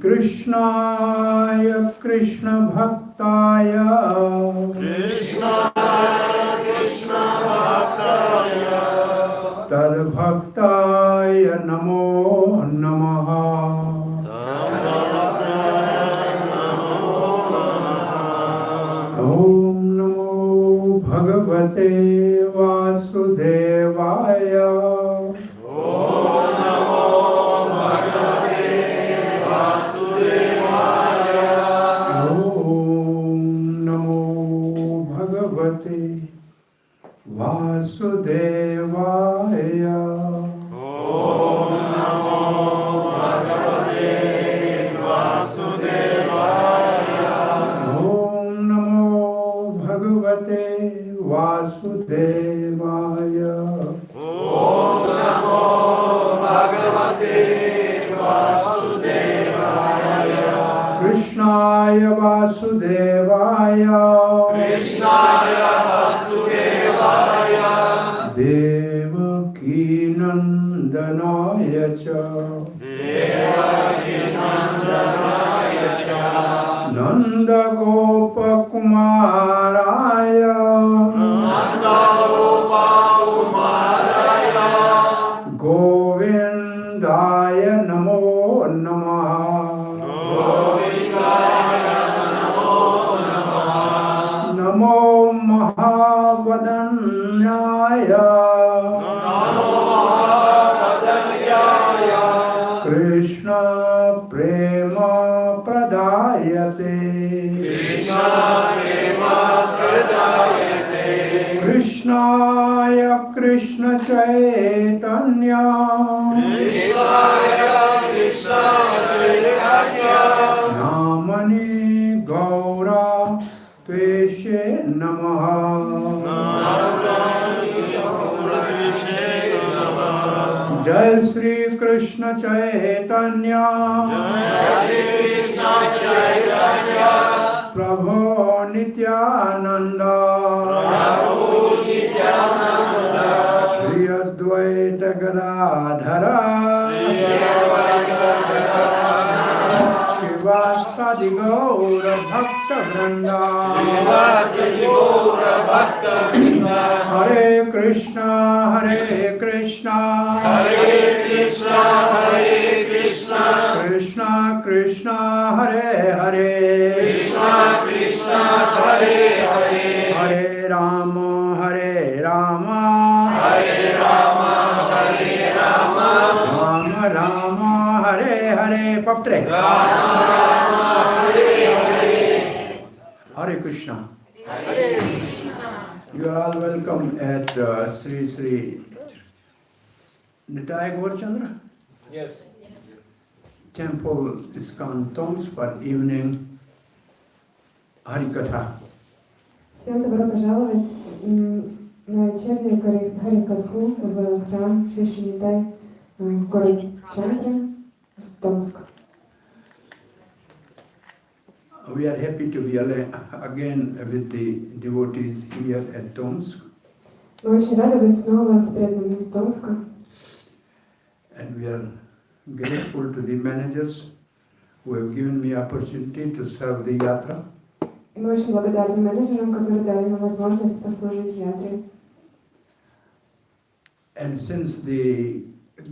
Krishnaya Krishna Bhaktaya Adhbhuttaya namo namaha. Om namo bhagavate vasudevaya. Om namo bhagavate vasudevaya. Om namo bhagavate vasudevaya. Om namo bhagavate vasudevaya. Om namo bhagavate vasudevaya. Om namo bhagavate vasudevaya. Krishnaya vasudevaya. Krishnaya vasudevaya. Devaki nandanaya cha. Devaki nandanaya cha. Nanda Gopa Kumaraya. Nanda Gopa Kumaraya. Govindaya namo namaha. Govindaya namo namaha. Namo Mahavadanyaya. Namo Mahadanyaya. Krishna Prema Pradayate. Krishna Prema Pradayate. Krishnaya Krishna Chaitanya. Krishnaya Krishna Chaitanya. Namani Gaura Tveshe Namaha. Jai Sri Krishna Chaitanya. Jai Krishna Chaitanya. Prabhu Nityananda. Prabhu Nityananda. Shri Advaita Gadadhara. Shivasadi Gaura Bhakta Vrinda. Shivasadi Gaura Bhakta Vrinda. Hare Krishna, Hare Krishna, Hare Krishna, Hare Krishna, Krishna Krishna, Hare Hare, Krishna Krishna, Hare Hare, Hare Rama, Hare Rama, Hare Rama, Hare Rama, Rama Rama, Hare Hare, Pavtre, Hare Krishna. You are all welcome at Sri Sri Nitai Gaurachandra? Yes. Temple ISKCON Tomsk for evening Harikatha. Всем добро пожаловать на вечернюю Харикатху в храм Шри Шри Нитай в город Чандра, в Томск. We are happy to be again with the devotees here at Tomsk. Мы очень рады быть снова с преданными из Томска. And we are grateful to the managers who have given me opportunity to serve the yatra. И мы очень благодарны менеджерам, которые дали нам возможность послужить ятре. And since the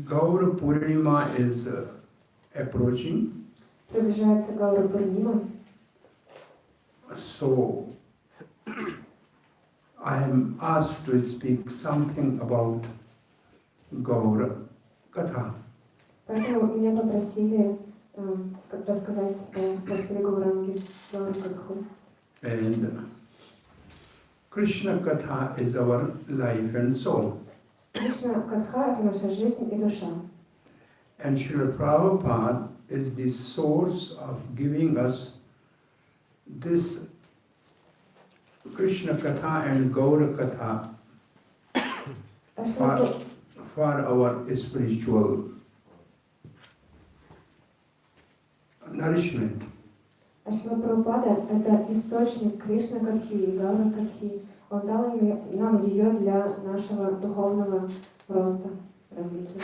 Gaura Purnima is approaching, Приближается Гаура Пурнима, so I am asked to speak something about Gaura Katha. поэтому меня попросили рассказать о Господе Гауранге Гаура Катху. And Krishna Katha is our life and soul. Кришна Катха — это наша жизнь и душа. And Srila Prabhupada is the source of giving us this Krishna Katha and Gaura Katha for our spiritual nourishment. А Шрила Прабхупада — это источник Кришна Катхи и Гаура Катхи. Он дал нам ее для нашего духовного роста. развития.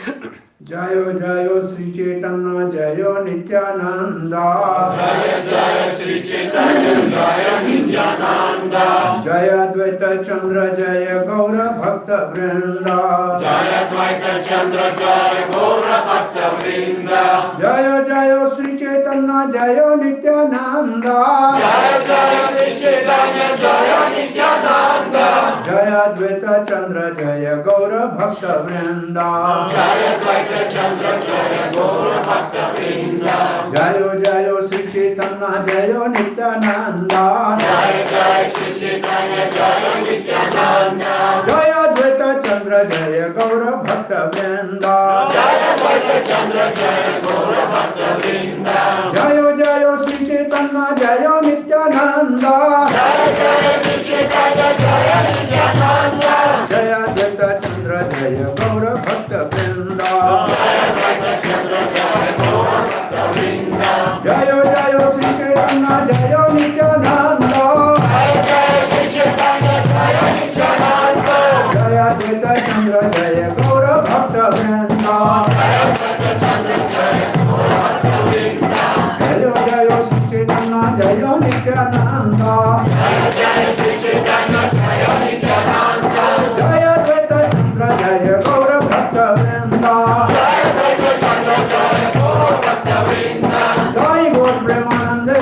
Jayo Jayo Sri Chaitanya Jayo Nityananda Jaya Jaya Sri Chaitanya Jaya Nityananda Jaya Advaita Chandra Jaya Gaura Bhakta Vrinda Jaya Dvaita Chandra Jaya Gaura Bhakta Vrinda Jayo Jayo Sri Chaitanya Jayo Nityananda Jaya Jaya Sri Chaitanya Jaya Nityananda Jaya Advaita Chandra Jaya Gaura Bhakta Vrinda Jaya Dvaita Chandra Jaya Gaura Bhakta Vrinda Jayo Jayo Sri Chaitanya Jayo Nityananda Jaya Jaya Sri Chaitanya Jaya Nityananda Jaya Advaita Chandra Jaya Gaura Bhakta Vrinda Jaya Dvaita Chandra Jaya Gaura Bhakta Vrinda Jayo Jayo Sri Chaitanya Jayo Nityananda Jaya Jaya Sri Chaitanya Jaya Nityananda Jaya Advaita Chandra Jaya Gaura Bhakta Vrinda Jaya Dvaita Chandra Jaya Gaura Bhakta Vrinda Jayo Jayo Sri Chaitanya Jayo Nityananda Jaya Jaya Sri Chaitanya Jaya Nityananda Jaya Advaita Chandra Jaya Gaura Bhakta Vrinda Jaya Dvaita Chandra Jaya Gaura Bhakta Vrinda Jayo Jayo Sri Chaitanya Jayo Nityananda Jaya Jaya Sri Chaitanya Jaya Nityananda Jaya Advaita Chandra Jaya Gaura Bhakta Vrinda Jaya Dvaita Chandra Jaya Gaura Bhakta Vrinda Jai Gaur Premanande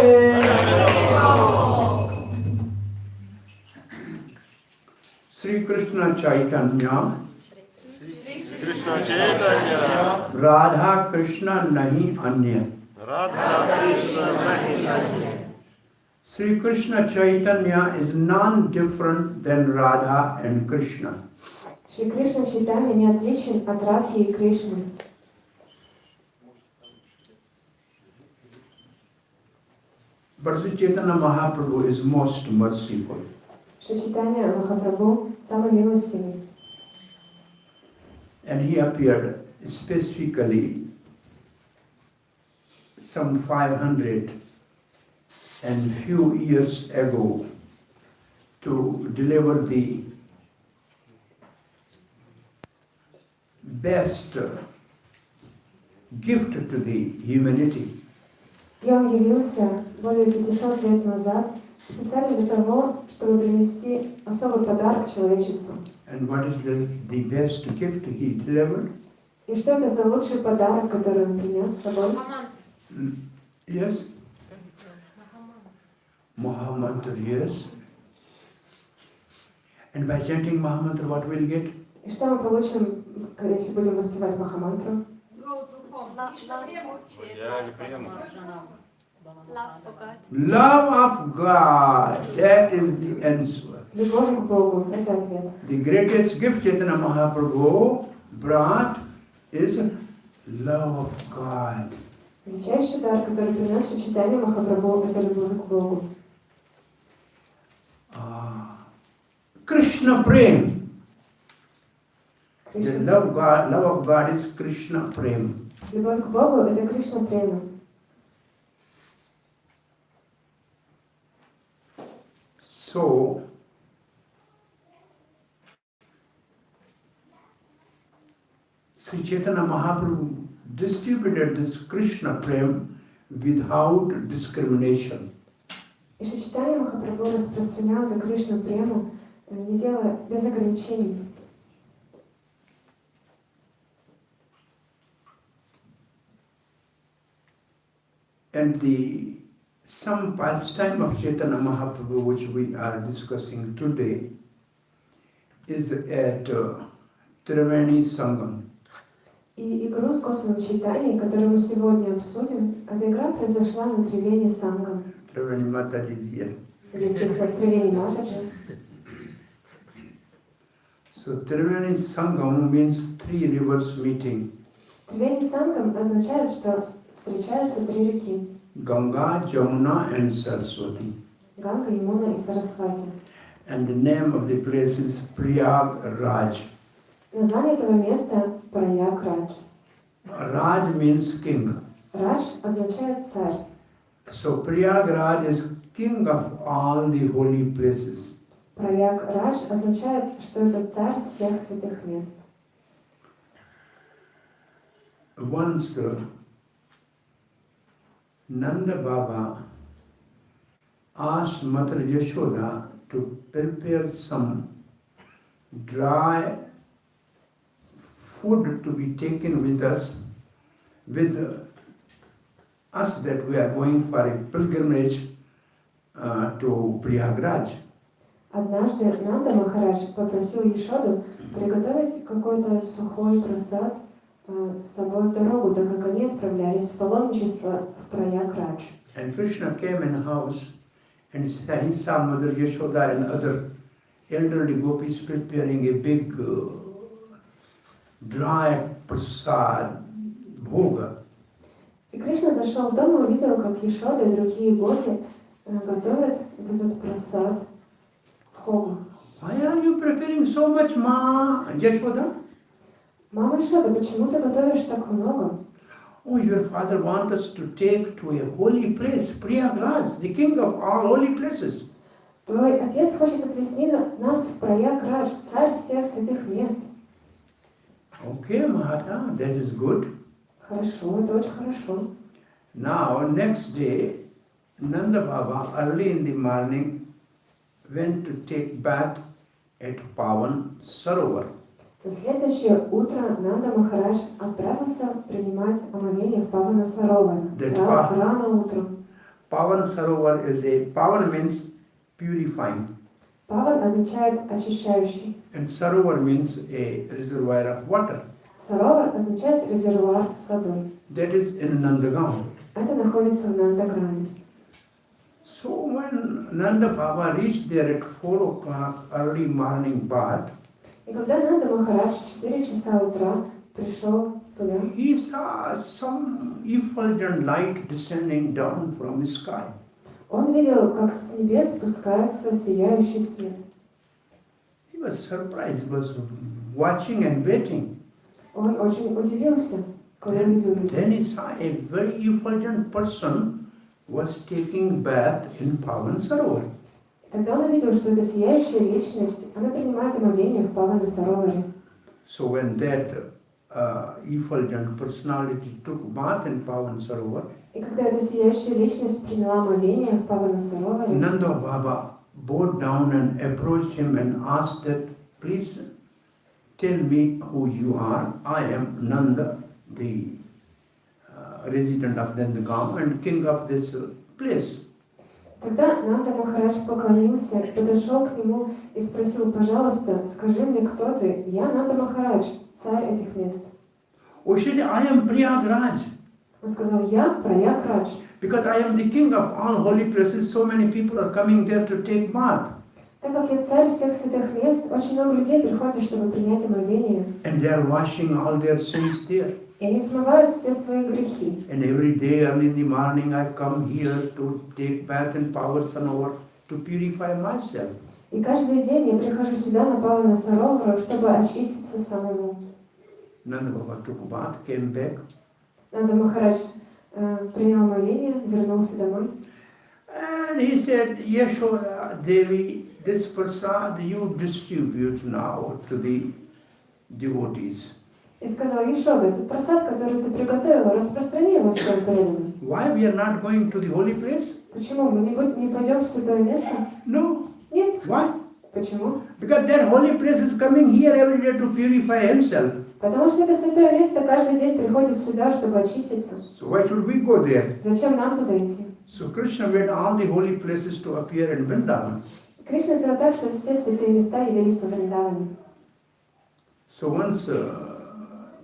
Sri Krishna Chaitanya Krishna Chaitanya Radha Krishna Nahi Anya Radha Krishna Nahi Sri Krishna Chaitanya is non-different than Radha and Krishna. Шри Кришна Чайтанья не отличен от Радхи и Кришны. But Sri Chaitanya Mahaprabhu is most merciful. Шри Чайтанья Махапрабху самый милостивый. And he appeared specifically some 500 and few years ago to deliver the best gift to the humanity. И он явился более 500 лет назад специально для того, чтобы принести особый подарок человечеству. And what is the best gift he delivered? И что это за лучший подарок, который он принес с собой? Yes? Mahamantra, yes. And by chanting Mahamantra, what we'll get? И что мы получим, если будем воспевать Махамантру? Love of God. That is the answer. Любовь к Богу – это ответ. The greatest gift Chaitanya Mahaprabhu brought is love of God. Величайший дар, который принес Шри Чайтанья Махапрабху – это любовь к Богу. Krishna Prem. The Кришна. love of God is Krishna Prem. Любовь к Богу – это Кришна Према. So, Sri Chaitanya Mahaprabhu distributed this Krishna Prem without discrimination. И Шри Чайтанья Махапрабху распространял эту Кришну Прему, не делая без ограничений. And some pastime of Chaitanya Mahaprabhu which we are discussing today is at Triveni Sangam. И игру с Господом Чайтаньей, которую мы сегодня обсудим, эта игра произошла на Тривени Сангам. Triveni Mataji is here. Или, естественно, с Тривени Матаджи. So Triveni Sangam means 3 rivers meeting. Тривени Сангам означает, что встречаются 3 реки. Ganga, Jamuna and Saraswati. Ганга, Ямуна и Сарасвати. And the name of the place is Prayagraj. Название этого места – Праяградж. Raj means king. Радж означает царь. So Prayagraj is king of all the holy places. Праяградж означает, что это царь всех святых мест. once Nanda Baba asked Mother Yashoda to prepare some dry food to be taken with us that we are going for a pilgrimage to Prayagraj. Однажды Нанда Махарадж попросил Яшоду приготовить какой-то сухой просад с собой в дорогу, так как они отправлялись в паломничество в Праяградж. And Krishna came in the house and he saw Mother Yashoda and other elderly gopis preparing a big dry prasad, bhoga. И Кришна зашел в дом и увидел, как Яшода и другие гопи готовят этот просад в хогу. Why are you preparing so much, Ma Yashoda? Мама Яшода, почему ты готовишь так много? Oh, your father wants us to take to a holy place, Prayagraj, the king of all holy places. Твой отец хочет отвезти нас в Праяградж, царь всех святых мест. Okay, Mahata, that is good. Хорошо, это очень хорошо. Now, next day, Nanda Baba, early in the morning, went to take bath at Pavan Sarovar. На следующее утро Нанда Махарадж отправился принимать омовение в Павана Саровара. Рано утром. Pavan Sarovar Pavan means purifying. Паван означает очищающий. And Sarovar means a reservoir of water. Саровар означает резервуар с водой. That is in Nandagaon. Это находится в Нандаграме. So when Nanda Baba reached there at 4 o'clock early morning bath, И когда Нанда Махарадж в 4 часа утра пришел туда, he saw some effulgent light descending down from the sky. он видел, как с небес спускается сияющий свет. He was surprised, he was watching and waiting. Он очень удивился, когда увидел это. Then he saw a very effulgent person was taking bath in Pavan Sarovar. Тогда он увидел, что эта сияющая личность, она принимает омовение в Павана Сароваре. So when that effulgent personality took bath in Pavan Sarovar, И когда эта сияющая личность приняла омовение в Павана Сароваре, Nanda Baba bowed down and approached him and asked that, please tell me who you are. I am Nanda, the resident of Nandagaon and king of this place. Тогда Нанда Махарадж поклонился, подошел к нему и спросил: пожалуйста, скажи мне, кто ты? Я Нанда Махарадж, царь этих мест. Oh, she said, I am Prayagraj. Он сказал: я Праяградж. Because I am the king of all holy places, so many people are coming there to take bath. Так как я царь всех святых мест, очень много людей приходят, чтобы принять омовение. And they are washing all their sins there. И они смывают все свои грехи. And every day early in the morning I come here to take bath in Pavan Sarovar to purify myself. И каждый день я прихожу сюда на Павана Саровару, чтобы очиститься самому. Nanda Baba took bath, came back. Нанда Махарадж принял омовение, вернулся домой. And he said, Yashoda Devi, this prasad you distribute now to the devotees. И сказал: Яшода, этот просад, который ты приготовила, распространи его всем преданным. Why we are not going to the holy place? Почему? Мы не пойдем в святое место? No. Нет. Why? Почему? Because that holy place is coming here every day to purify himself. Потому что это святое место каждый день приходит сюда, чтобы очиститься. So why should we go there? Зачем нам туда идти? So Krishna made all the holy places to appear in Vrindavan. Кришна сделал так, что все святые места явились в Вриндаване. So once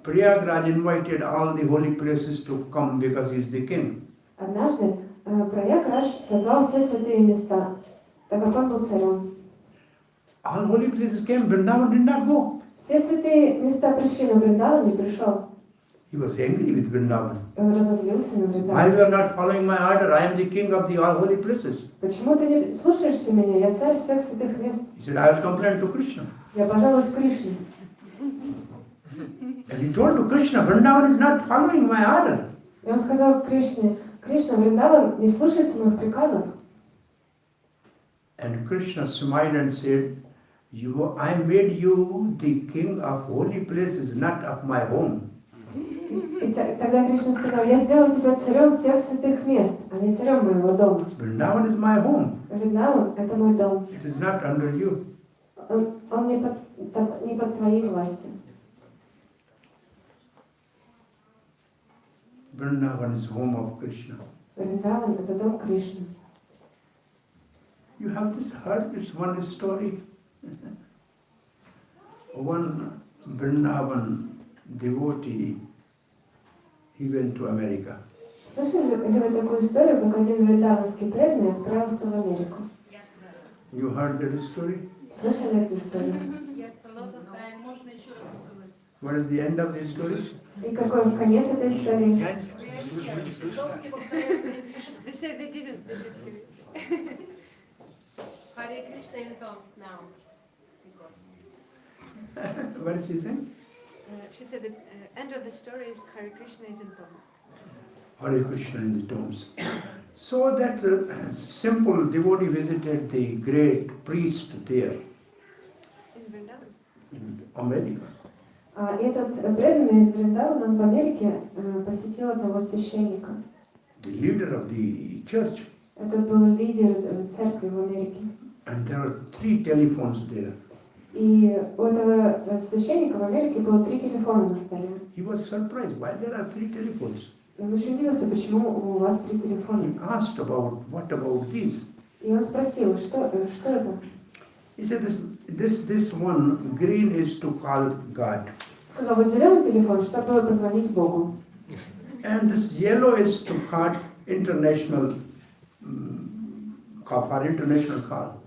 Prayagraj invited all the holy places to come because he is the king. Однажды Праяградж созвал все святые места, так как он был царем. All holy places came, Vrindavan did not go. Все святые места пришли, но Вриндаван не пришел. He was angry with Vrindavan. Он разозлился на Why Вриндаван. you are not following my order? I am the king of the all holy places. Почему ты не слушаешься меня? Я царь всех святых мест. He said, I will complain to Krishna. Я пожалуюсь Кришне. And he told to Krishna, Vrindavan is not following my order. И он сказал Кришне: Кришна, Вриндаван не слушается моих приказов. And Krishna smiled and said, I made you the king of holy places, not of my home. Тогда Кришна сказал, я сделал тебя царем всех святых мест, а не царем моего дома. Vrindavan is my home. Вриндаван — это мой дом. It is not under you. Он не под твоей властью. Vrindavan is home of Krishna. Вриндаван — это дом Кришны. You have heard this one story. One Vrindavan devotee, he went to America. Слышали ли вы такую историю, как один вриндаванский преданный отправился в Америку? You heard that story? Слышали эту историю? Можно еще раз рассказать. What is the end of the story? И какой конец этой истории? Я не слышу, вы не слышите? They said they didn't hear it. Hare Krishna in Tomsk now. What did she say? She said the end of the story is Hare Krishna is in Tomsk. Hare Krishna in the Tomsk. So that simple devotee visited the great priest there In Vrindavan. in America. Этот преданный из Вриндавана, он в Америке посетил одного священника. The leader of the church. Это был лидер церкви в Америке. And there are 3 telephones there. И у этого священника в Америке было 3 телефона на столе. He was surprised why there are 3 telephones. И он очень удивился, почему у вас 3 телефона. He asked what about these? И он спросил, что это? He said this one green is to call God. Сказал, вот зеленый телефон, чтобы позвонить Богу. And this yellow is to call international for international call.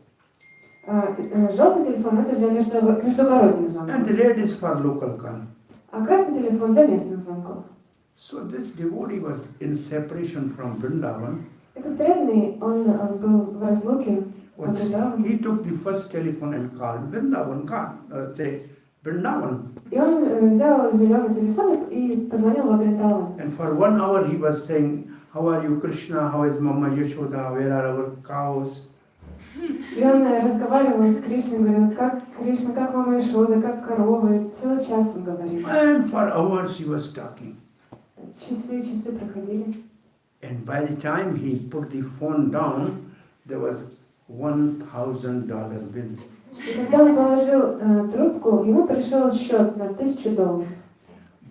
Желтый телефон это для междугородных звонков. And the red is for local call. А красный телефон для местных звонков. So this devotee was in separation from Vrindavan. Этот преданный, он был в разлуке от Вриндавана. He took the first telephone and called Vrindavan, say Vrindavan. И он взял зеленый телефон и позвонил во Вриндаван. And for 1 hour he was saying, how are you, Krishna? How is Mama Yashoda? Where are our cows? И он разговаривал с Кришной, говорил, как Кришна, как мама Ишода, как коровы. Целый час он говорил. And for hours he was talking. Часы проходили. And by the time he put the phone down, there was $1,000 bill. И когда он положил трубку, ему пришел счет на $1000.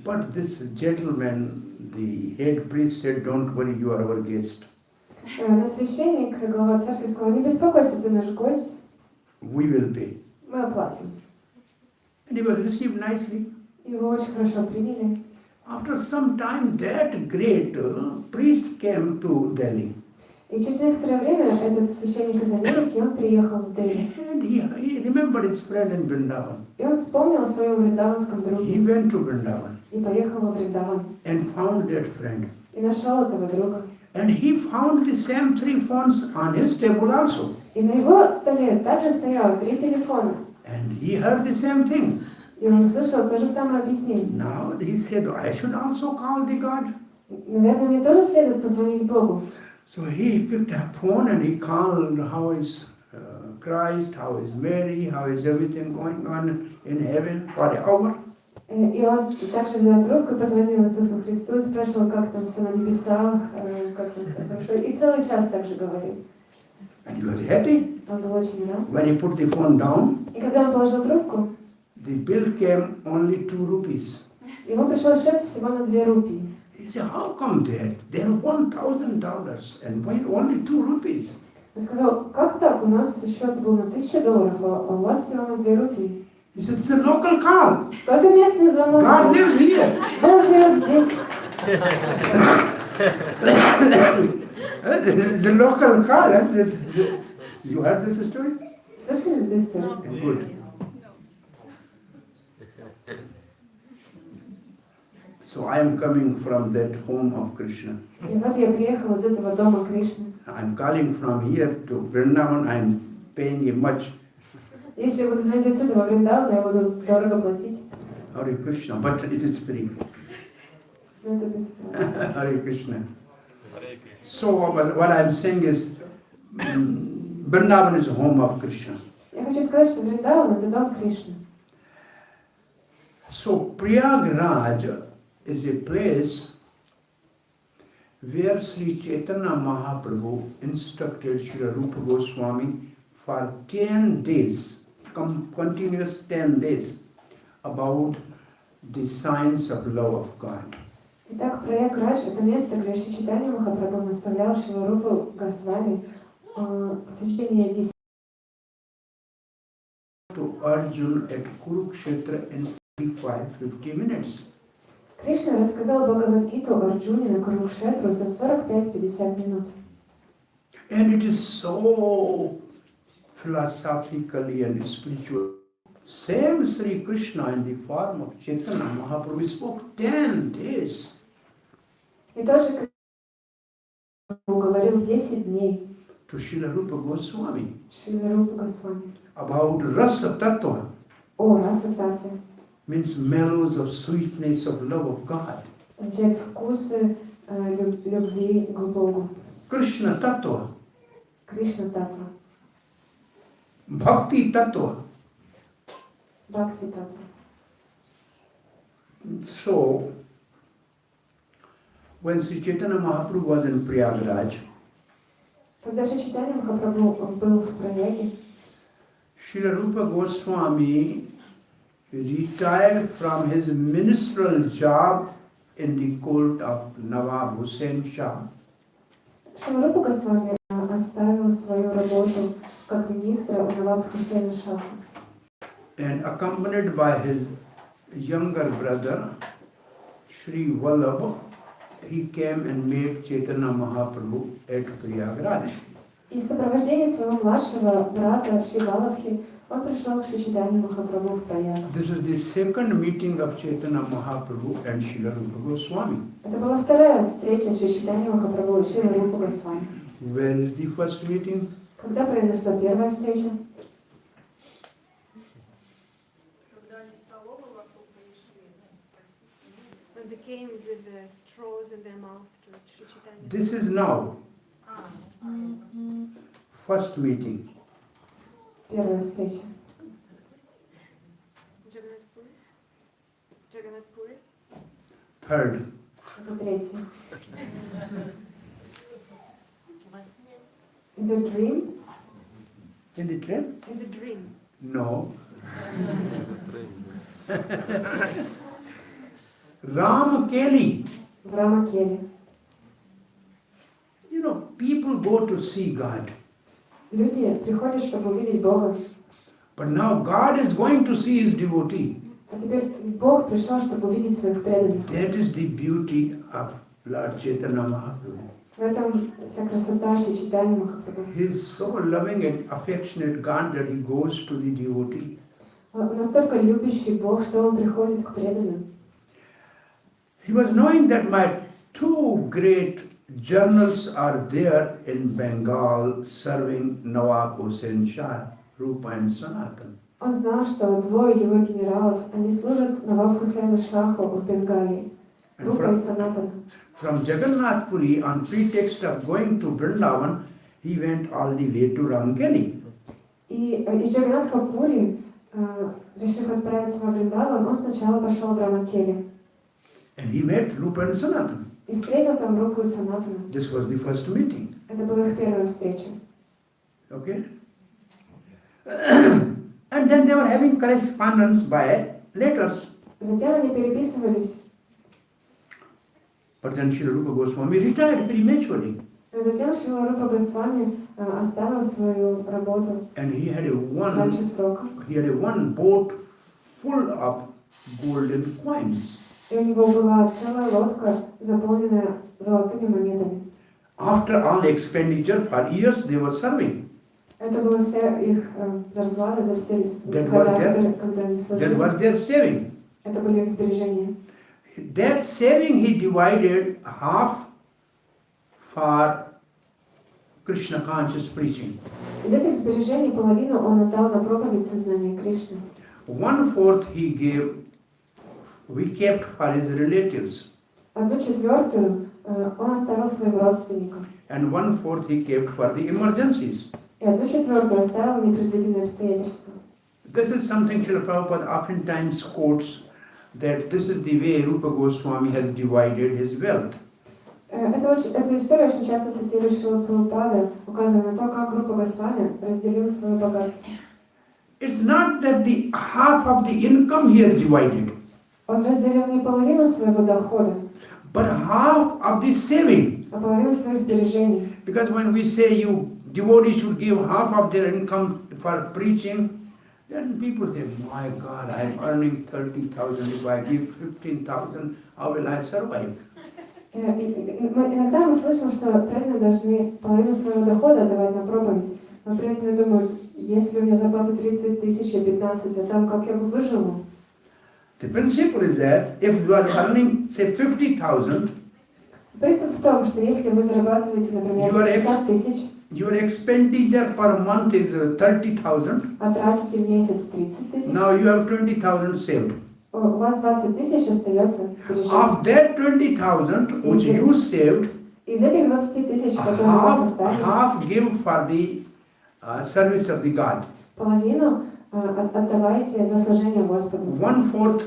But this gentleman, the head priest said, don't worry, you are our guest. Но священник, глава церкви, сказал, не беспокойся, ты наш гость, We will pay. мы оплатим. And he was received nicely. Его очень хорошо приняли. After some time, that great priest came to Delhi. И через некоторое время этот священник из Америки, он приехал в Дели. And he remembered his friend in Vrindavan. И он вспомнил о своем вриндаванском He друге went to Vrindavan и поехал во Вриндаван. and found that friend. И нашел этого друга. And he found the same 3 phones on his table also. И на его столе также стояло 3 телефона. And he heard the same thing. И он услышал то же самое объяснение. Now he said, I should also call the God. Наверное, мне тоже следует позвонить Богу. So he picked up phone and he called how is Christ, how is Mary, how is everything going on in heaven for an hour. И он также взял трубку и позвонил Иисусу Христу и спрашивал, как там все на небесах, как там все хорошо. И целый час также говорил. And he was happy. Он был очень рад. When he put the phone down, И когда он положил трубку, the bill came only 2 rupees. ему пришел счет всего на 2 рупии. He said, how come that? There are $1,000 and why only 2 rupees? Он сказал, как так? У нас счет был на $1000, а у вас всего на 2 рупии. He said, it's a local call. Это местный звонок. God lives here. Бог живет здесь. The local call. You heard this story? Слышали эту историю? Good. So I am coming from that home of Krishna. И вот я приехала из этого дома Кришны. I'm calling from here to Vrindavan. I'm paying him much. Если я буду звонить отсюда во Вриндаван, я буду дорого платить. Hare Krishna, but it is free. Но это бесплатно. Hare Krishna. So what I'm saying is, Vrindavan is the home of Krishna. Я хочу сказать, что Вриндаван — это дом Кришны. So Prayagraj is a place where Sri Chaitanya Mahaprabhu instructed Srila Rupa Goswami for 10 days, continuous 10 days, about the science of love of God. Итак, проект Радж — это место, где Шри Чайтанья Махапрабху наставлял Шрила Рупу Госвами в течение 10 To Arjuna at Kurukshetra in 50 minutes. Кришна рассказал Бхагавад-гиту Арджуне на Курукшетру за 45-50 минут. And it is so philosophically and spiritual. Same Sri Krishna in the form of Chaitanya Mahaprabhu spoke 10 days. И тоже Кришна говорил 10 дней To Srila Rupa Goswami Шрила Рупа Госвами about Rasa Tattva, о раса-татве, means mellows of sweetness of love of God. означает вкусы любви к Богу. Krishna Tattva, Кришна-татва, Bhakti Tattva. Бхакти-татва. So, when Sri Chaitanya Mahaprabhu was in Prayagraj, Когда Шри Чайтанья Махапрабху был в Праяге, Srila Rupa Goswami retired from his ministerial job in the court of Nawab Hussain Shah Шрила Рупа Госвами оставил свою работу как министра у Наваб Хусейна Шаха. and accompanied by his younger brother Sri Vallabh, he came and met Chaitanya Mahaprabhu at Prayagraj. И в сопровождении своего младшего брата Шри Валабхи он пришел к Шри Чайтанье Махапрабху в Праяг. This is the second meeting of Chaitanya Mahaprabhu and Srila Rupa Goswami. Это была вторая встреча Шри Чайтаньи Махапрабху и Шрила Рупы Госвами. Where is the first meeting? Когда произошла первая встреча? Когда они в столовую вокруг пришли. When they came with the straws in their mouth to Shri Chaitanya. This is now. First meeting. Первая встреча. Jagannath Puri? Third. Это третья. Во сне. In the dream? In the train? In the dream. No. Ram Keli. В Рамакеле. You know, people go to see God. Люди приходят, чтобы увидеть Бога. But now God is going to see his devotee. А теперь Бог пришел, чтобы увидеть своих преданных. That is the beauty of Lord Chaitanya Mahaprabhu. В этом вся красота Шри Чайтаньи Махапрабху. He is so loving and affectionate God that he goes to the devotee. Он настолько любящий Бог, что он приходит к преданным. He was knowing that my two great journals are there in Bengal serving Nawab Hussain Shah, Rupa and Sanatan. Он знал, что двое его генералов, они служат Наваб Хусейну Шаху в Бенгалии, And Рупа и Санатана. from Jagannath Puri, on pretext of going to Vrindavan, he went all the way to Ramkeli. И из Джаганнатха-Пури, решив отправиться во Вриндаван, он сначала пошел в Рамакеле And he met Rupa and Sanatan. и встретил там Рупу и Санатана. This was the first meeting. Это была их первая встреча. Okay? And then they were having correspondence by letters. Затем они переписывались, But then Srila Rupa Goswami retired prematurely. но затем Шрила Рупа Госвами оставил свою работу And he had раньше срока. one boat full of golden coins. И у него была целая лодка, заполненная золотыми монетами. After all expenditure for years they were serving. Это была вся их зарплата за все That года, was their- когда они That служили. was their saving. Это были их сбережения. That saving he divided half for Krishna conscious preaching. Из этих сбережений половину он отдал на проповедь сознания Кришны. 1/4 we kept for his relatives, 1/4 он оставил своим родственникам. and 1/4 he kept for the emergencies. И 1/4 оставил непредвиденные обстоятельства. This is something Srila Prabhupada oftentimes quotes that this is the way Rupa Goswami has divided his wealth. Эту историю очень часто цитирует Шрила Прабхупада, указывая на то, как Рупа Госвами разделил свое богатство. It's not that the half of the income he has divided, Он разделил не половину своего дохода, but half of the saving. а половину своих сбережений. Because when we say devotees should give half of their income for preaching, then people say, my God, I'm earning 30,000, if I give 15,000, how will I survive? Иногда мы слышим, что преданные должны половину своего дохода отдавать на проповедь, но преданные думают, если у меня зарплата 30 тысяч, 15, а там как я бы выживу? The principle is that if you are earning, say, 50,000, Принцип в том, что если вы зарабатываете, например, 50 тысяч, your expenditure per month is 30,000, а тратите в месяц 30 тысяч, now you have 20,000 saved. у вас 20 тысяч остается сбережений. Of that 20,000 which you saved, Из этих 20 тысяч, которые у вас остались, half give for the service of the God. половину отдавайте на служение Господу. One fourth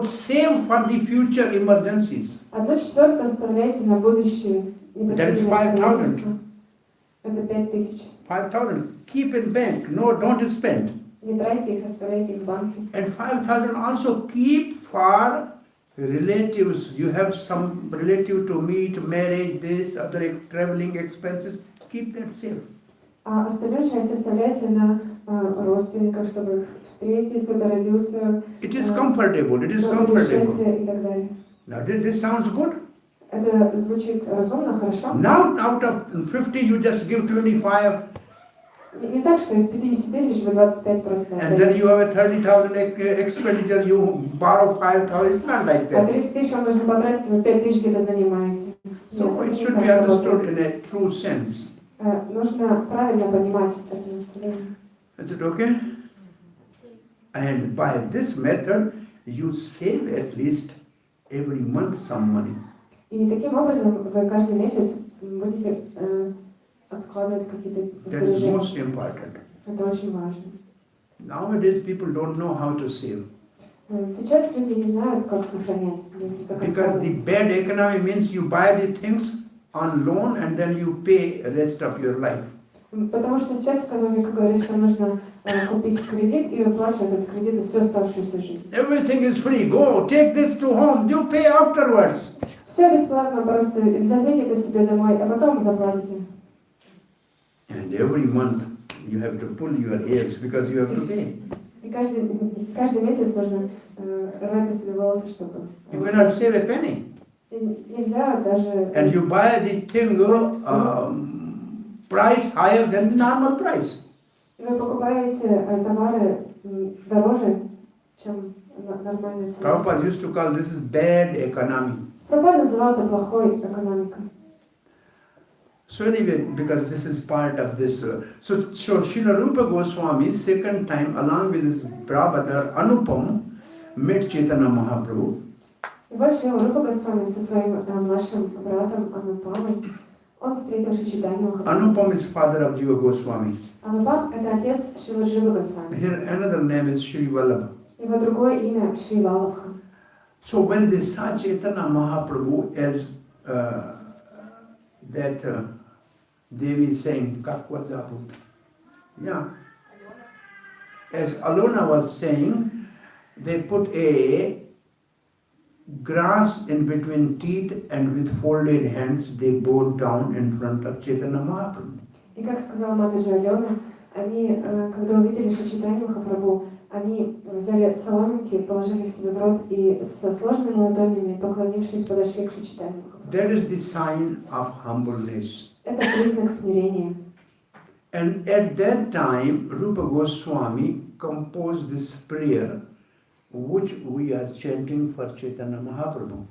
save for the future emergencies. 1/4 оставляйте на будущее That is непредвиденные 5,000. обстоятельства. Это 5 тысяч. 5,000. Keep in bank. No, don't spend. Не тратьте их, оставляйте их в банке. And 5,000 also keep for relatives. You have some relative to meet, marriage, this, other traveling expenses. Keep that safe. А остальную часть оставляйте на родственников, чтобы их встретить, кто-то родился, It is comfortable. It is на comfortable. путешествие и так далее. Now, this sounds good. Это звучит разумно, хорошо. Now, out of 50, you just give 25, Не так, что из 50 тысяч вы 25 просто and then you отдаете. have a 30,000 expenditure, you borrow 5,000. It's not like А that. 30 тысяч вам нужно потратить, вы 5 тысяч где-то занимаете. So Нет, it не should так be understood работает. in a true sense. Нужно правильно понимать это настроение. Is it okay? And by this method, you save at least every month some money. И таким образом вы каждый месяц будете откладывать какие-то That is сбережения. most important. Это очень важно. Nowadays, people don't know how to save. Сейчас люди не знают, как сохранять деньги, как Because the откладывать. bad economy means you buy the things on loan and then you pay rest of your life. Потому что сейчас экономика говорит, что нужно купить кредит и выплачивать этот кредит за всю оставшуюся жизнь. Everything is free. Go, take this to home. You pay afterwards. Все бесплатно, просто возьмите это себе домой, а потом заплатите. And every month you have to pull your ears because you have to pay. И каждый месяц нужно рвать на себе волосы, чтобы... You cannot save a penny. И нельзя даже... And you buy the thing price higher than the normal price. Вы покупаете товары дороже, чем нормальная цена. Prabhupada used to call this is bad economy. Прабхупада называл это плохой экономикой. So anyway, because this is part of this, so Srila Rupa Goswami second time along with his brother Anupam met Chaitanya Mahaprabhu. И вот Шрила Рупа Госвами со своим младшим братом Анупамой, он встретил Шри Чайтанью Махапрабху. Anupam is father of Jiva Goswami. Анупам – это отец Шрила Дживы Госвами. Here another name is Shri Vallabha. Его другое имя Шри Валабха. So when they saw Chaitanya Mahaprabhu as that Devi saying, Kak was adhbhut. Yeah. As Alona was saying, they put a grass in between teeth and with folded hands they bowed down in front of Chaitanya Mahaprabhu. И как сказала Матаджи Алена, они, когда увидели Шри Чайтанью Махапрабху, они взяли соломинки, положили их себе в рот и со сложными ладонями, поклонившись, подошли к Шри Чайтанью Махапрабху. That is the sign of humbleness. Это признак смирения. And at that time, Rupa Goswami composed this prayer which we are chanting for Chaitanya Mahaprabhu.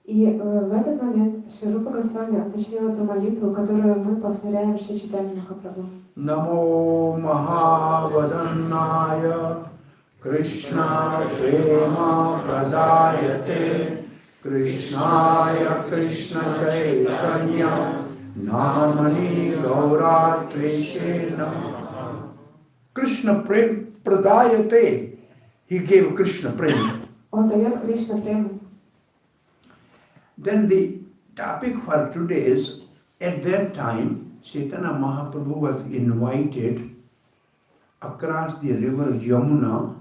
И в этот момент Шри Рупа Госвами сочинил эту молитву, которую мы повторяем Шри Чайтанью Махапрабху. Namo Mahavadannaya Krishna Prema Pradayate Krishnaya Krishna Chaitanya Namani Gauratreshe Namaha. Krishna Pradayate. He gave Krishna prema. Он дает Кришна прему. Then the topic for today is, at that time, Chaitanya Mahaprabhu was invited across the river Yamuna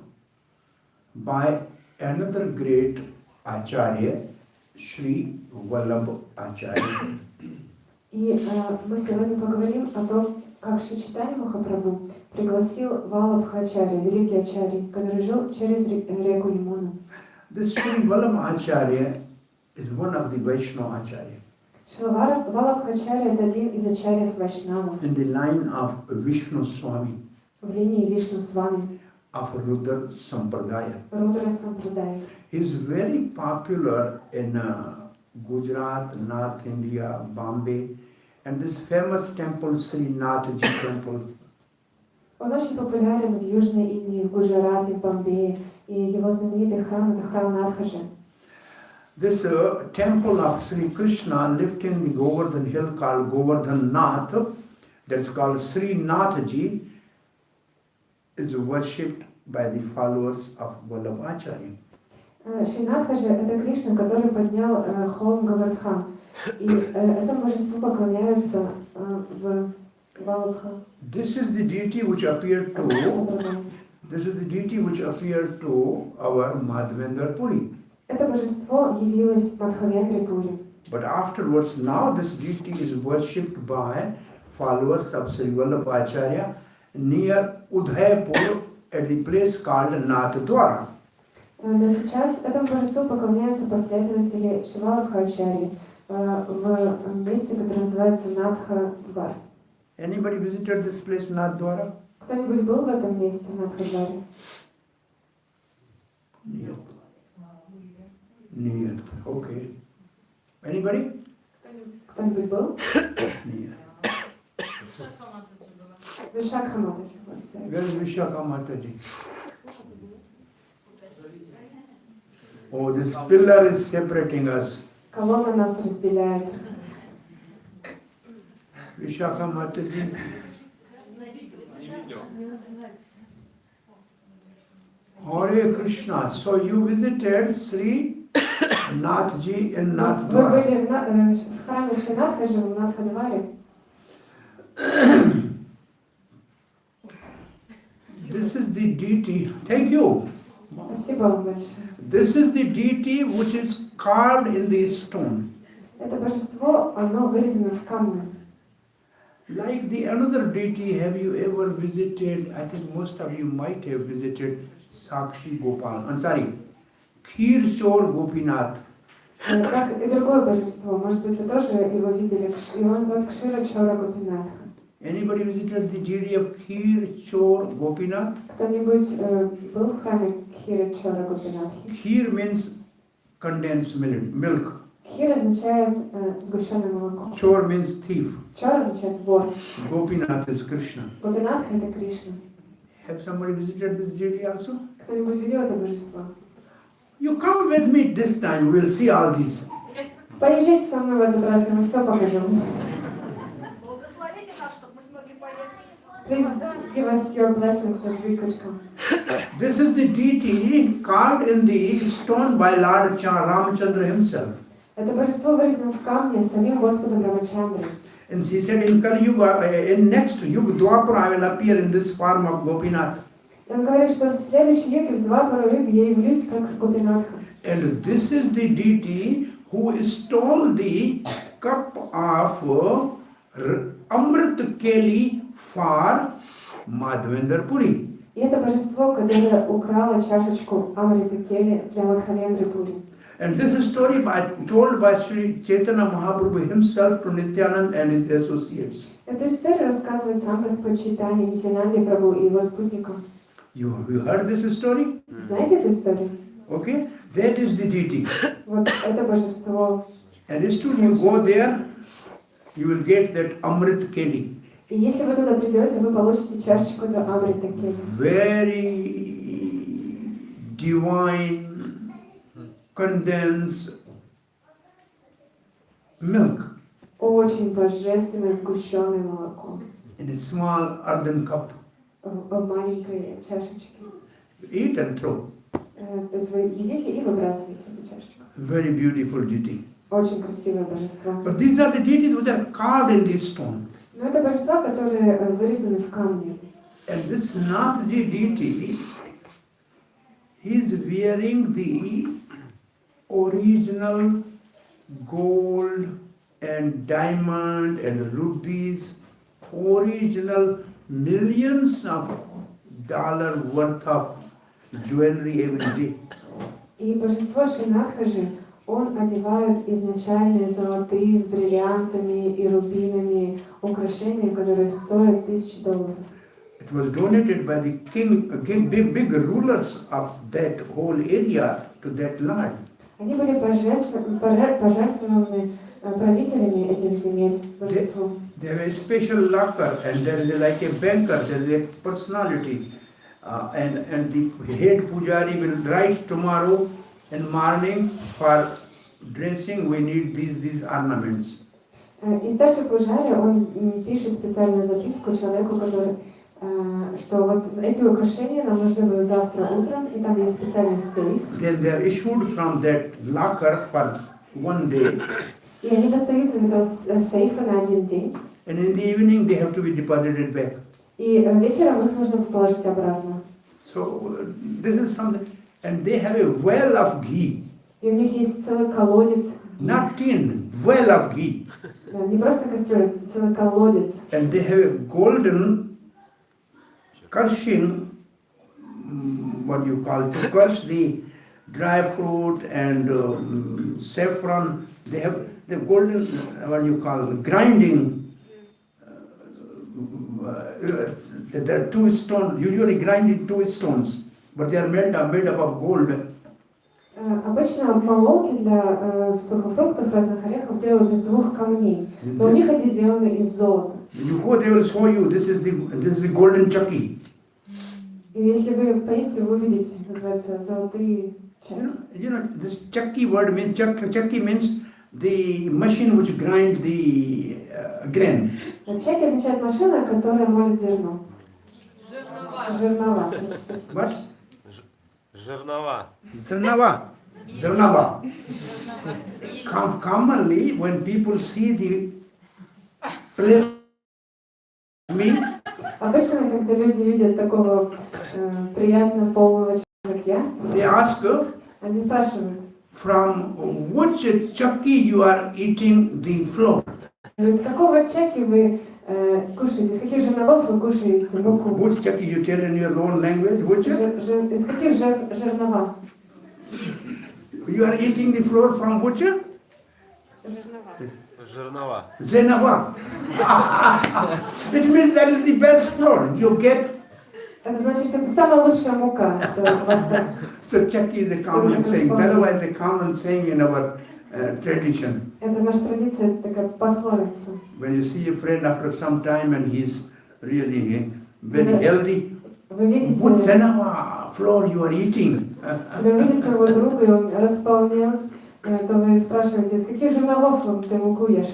by another great Acharya, Sri Vallabh Acharya. И мы сегодня поговорим о том, как Шри Чайтанья Махапрабху пригласил Валабхачарья, великий Ачарья, который жил через реку Ямуну. This Sri Vallabh Acharya is one of the Vaishnava Acharya Валабхачарья — это один из ачарьев Вайшнава in the line of Vishnu Swami в линии Вишну Свами, of Rudra Sampradaya. Рудра Сампрадая. He is very popular in Gujarat, North India, Bombay, and this famous temple, Sri Nathji temple. Он очень популярен в Южной Индии, в Гуджарате, в Бомбее, и его знаменитый храм — это храм Надхаджи. This temple of Sri Krishna lifting the Govardhan hill called Govardhan Nath, that's called Sri Nathji, is worshipped by the followers of Vallabh Acharya. Шри Надхаджи — это Кришна, который поднял холм Гавардхан. И этому божеству поклоняются в Валабха. This is the deity which appeared to our Madhavendra Puri. Это божество явилось в Мадхавендре Пури. But afterwards, now this deity is worshipped by followers of Sri Vallabh Acharya near Udhaipur at the place called Nathdwara. Но сейчас этому божеству поклоняются последователи Шри Валабхачарьи в месте, которое называется Надха-Двар. Anybody visited this place, Nathdwara? Кто-нибудь был в этом месте, Надха-Дваре? Near. Okay. Anybody? Кто-нибудь был? Near. Вишакха Матаджи. Where is Vishaka Mataji? Oh, this pillar is separating us. Колонна нас разделяет. Vishaka Mataji. Hare Krishna. So you visited Sri Nathji in Вы Nathdwara. были в храме Шри Надхаджи в Надхадваре. This is the deity. Thank you. Спасибо вам большое. This is the deity which is carved in the stone. Это божество, оно вырезано в камне. Like the another deity, have you ever visited? I think most of you might have visited Sakshi Gopal. I'm sorry, Kheer Chor Gopinath. Как и другое божество, может быть, вы тоже его видели. Его зовут Кшира Чора Гопинатха. Anybody visited the deity of Kheer Chor Gopinath? Кто-нибудь был в храме Кхира Чора Гопинатхи? Kheer means condensed milk. Кхир означает сгущенное молоко. Chor means thief. Чор означает вор. Gopinath is Krishna. Гопинатха — это Кришна. Have somebody visited this deity also? Кто-нибудь видел это божество? You come with me this time, we'll see all these. Поезжайте со мной в этот раз, я вам все покажу. Благословите нас, чтобы мы смогли поехать. Please give us your blessings that we could come. This is the deity carved in the stone by Lord Ramchandra himself. Это божество вырезано в камне самим Господом Рамачандрой. And he said, in Kali Yuga, in next Yuga, Dwapara, I will appear in this form of Gopinath. И он говорит, что в следующем юге, в Двапара юге, я явлюсь как Гопинатха. And this is the deity who stole the cup of Amrit Keli for Madhavendra Puri. И это божество, которое украло чашечку Амрита Кели для Мадхавендры Пури. And this story told by Sri Chaitanya Mahaprabhu himself to Nityanand and his associates. Эту историю рассказывает сам Господь Чайтанья, Нитянанди Прабху и его спутникам. You heard this story? Знаете эту историю? Okay, that is the deity. Вот это божество. And still you go there, you will get that Amrit Keli. И если вы туда придете, вы получите чашечку до Амрита Кели. Very divine, condensed milk Очень божественное сгущенное молоко in a small earthen cup. в маленькой чашечке. Eat and throw. То есть вы едите и выбрасываете эту чашечку. Very beautiful deity. Очень красивое божество. But these are the deities which are carved in this stone. Но это божества, которые вырезаны в камне. And this Nathji deity, he is wearing the original gold and diamond and rubies, original millions of dollar worth of jewelry every day. И божество Шринатхаджи, он одевает изначальные золотые с бриллиантами и рубинами украшения, которые стоят $1000. It was donated by the big rulers of that whole area to that land. Они были пожертвованы правителями этих земель божеству. They have a special locker, and there is like a banker, there is a personality, and the head pujari will write tomorrow in morning for dressing we need these ornaments. И старший пужари, он пишет специальную записку человеку, который, что вот эти украшения нам нужны будут завтра утром, и там есть специальный сейф. Then they are issued from that locker for one day. И они достаются из этого сейфа на один день. And in the evening they have to be deposited back. И вечером их нужно положить обратно. So this is something, and they have a well of ghee. И у них есть целый колодец. Not tin, well of ghee. Не просто кастрюля, целый колодец. And they have a golden crushing, what you call, to crush the dry fruit and saffron. They have the golden, what you call, grinding. There are two stones, usually grinding two stones, but they are made up of gold. Обычно мололки для сухофруктов, разных орехов делают из двух камней, но у них они сделаны из золота. You go, they will show you this is the golden chucky. И если вы поедете, вы увидите, называется золотые чаки. You know this chucky word means chucky means the machine which grind the grain. Чаки означает машина, которая молит зерно. Жернова. What? Жернова. Zernava. Commonly, when people see the place me, Обычно, когда люди видят такого приятного, полного человека, как я, they ask они спрашивают, from which chucky you are eating the flour. из какого чаки вы кушаете, из каких жерновов вы кушаете муку? Which chucky you tell in your own language? Which? Из каких жернова? You are eating the flour from which? Жернова. Zenava. It means that is the best flour you get. Это значит, что это самая лучшая мука, что у вас там. So chucky is a common saying. Zenava is a common saying in our tradition. Это наша традиция, это такая пословица. When you see a friend after some time and he's really very healthy, Вы видите, what Zenava flour you are eating? когда вы видите своего друга, и он располнел, то вы спрашиваете, из каких жерновов ты муку ешь?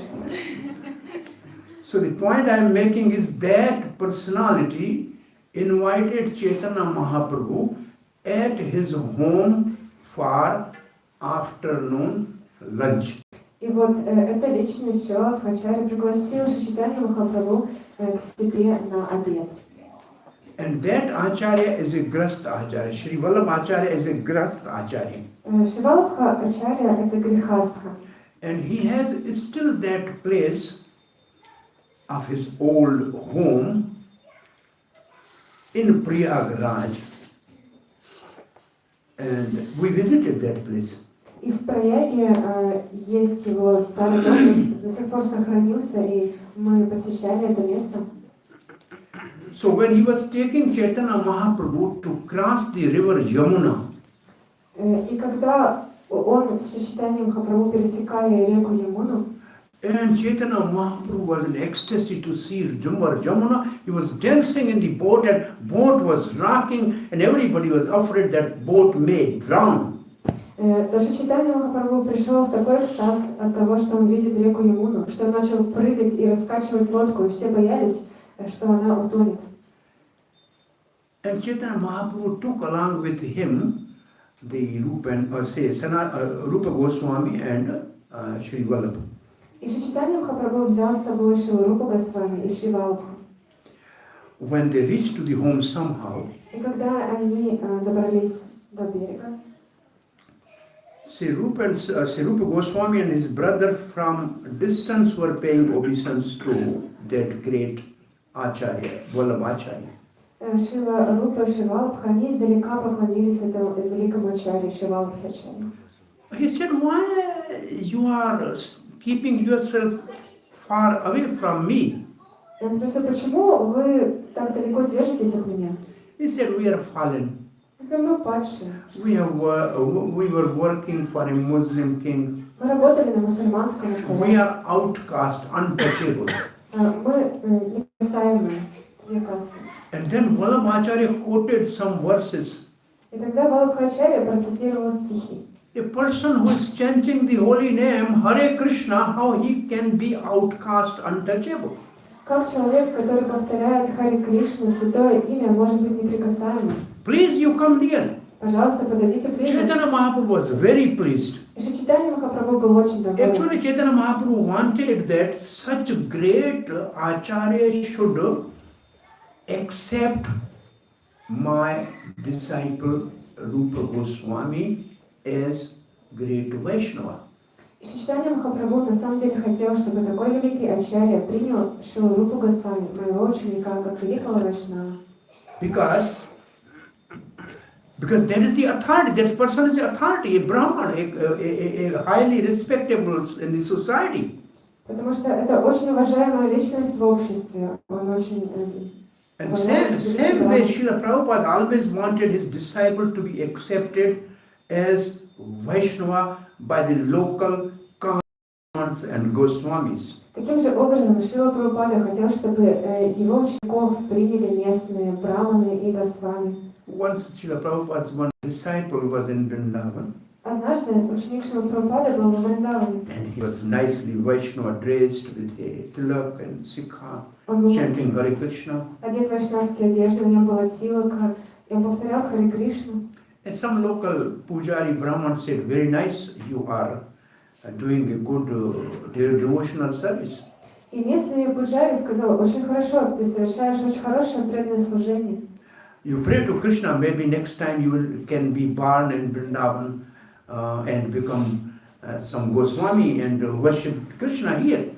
So the point I am making is that personality invited Chaitanya Mahaprabhu at his home for afternoon lunch. И вот эта личность Шрила пригласила Чайтанью Махапрабху к себе на обед. And that Acharya is a Grasta Acharya. Sri Vallabh Acharya is a Grasta Acharya. Шривалабха Ачарья — это грехастха. And he has still that place of his old home in Prayagraj. And we visited that place. И в Праяге есть его старый дом, до сих пор сохранился, и мы посещали это место. So when he was taking Chaitanya Mahaprabhu to cross the river Yamuna, И когда он с Чайтаньей Махапрабху пересекали реку Ямуну, and Chaitanya Mahaprabhu was in ecstasy to see river Yamuna, he was dancing in the boat and boat was rocking and everybody was afraid that boat may drown. даже Чайтанья Махапрабху пришел в такой экстаз от того, что он видит реку Ямуну, что он начал прыгать и раскачивать лодку, и все боялись, что она утонет. And Chaitanya Mahaprabhu took along with him the Rupa Goswami and Sri Vallabha. И Шри Махапрабху взял с собой Шрилу Рупу Госвами и Шри Валабху. When they reached to the home somehow, И когда они добрались до берега, Sri Rupa Goswami and his brother from distance were paying obeisance to that great Acharya, Vallabha Acharya. Шрила Рупа и Шри Валабха, они издалека поклонились этому великому ачарье Шри Валабхе ачарье. He said, why you are keeping yourself far away from me? Я спросил, почему вы так далеко держитесь от меня? He said, we are fallen. Мы падшие. We were working for a Muslim king. Мы работали на мусульманском We царе. are outcast, untouchable. Мы некасаемые, некастные. And then Vallabhacharya quoted some verses. И тогда Валабхачарья процитировал стихи. A person who is chanting the holy name, Hare Krishna, how he can be outcast, untouchable? Как человек, который повторяет Харе Кришна, святое имя, может быть неприкасаемым? Please, you come near. Пожалуйста, подойдите ближе. Chaitanya Mahaprabhu was very pleased. И Шри Чайтанья Махапрабху был очень доволен. Actually, Chaitanya Mahaprabhu wanted that such great Acharya should accept my disciple Rupa Goswami as great Vaishnava. И Шри Чайтанья Махапрабху на самом деле хотел, чтобы такой великий ачарья принял Шрилу Рупу Госвами, моего ученика, как великого Вайшнава. Because that is the authority, that person is the authority, a Brahman, a highly respectable in the society. Потому что это очень уважаемая личность в обществе. Он очень... And same way, Srila Prabhupada always wanted his disciple to be accepted as Vaishnava by the local Kahans and Goswamis. Таким же образом Шрила Прабхупада хотел, чтобы его учеников приняли местные браманы и госвами. Once Srila Prabhupada's one disciple was in Vrindavan. Однажды ученик Шрила Прабхупады был в Вриндаване. And he was nicely Vaishnava dressed with a tilak and sikha, Он был chanting Hare Krishna. одет в вайшнавские одежды, у него была тилока, и он повторял Харе Кришну. And some local Pujari Brahman said, very nice, you are doing a good devotional service. И местный пуджари сказал, очень хорошо, ты совершаешь очень хорошее преданное служение. You pray to Krishna, maybe next time you can be born in Vrindavan and become some Goswami and worship Krishna here.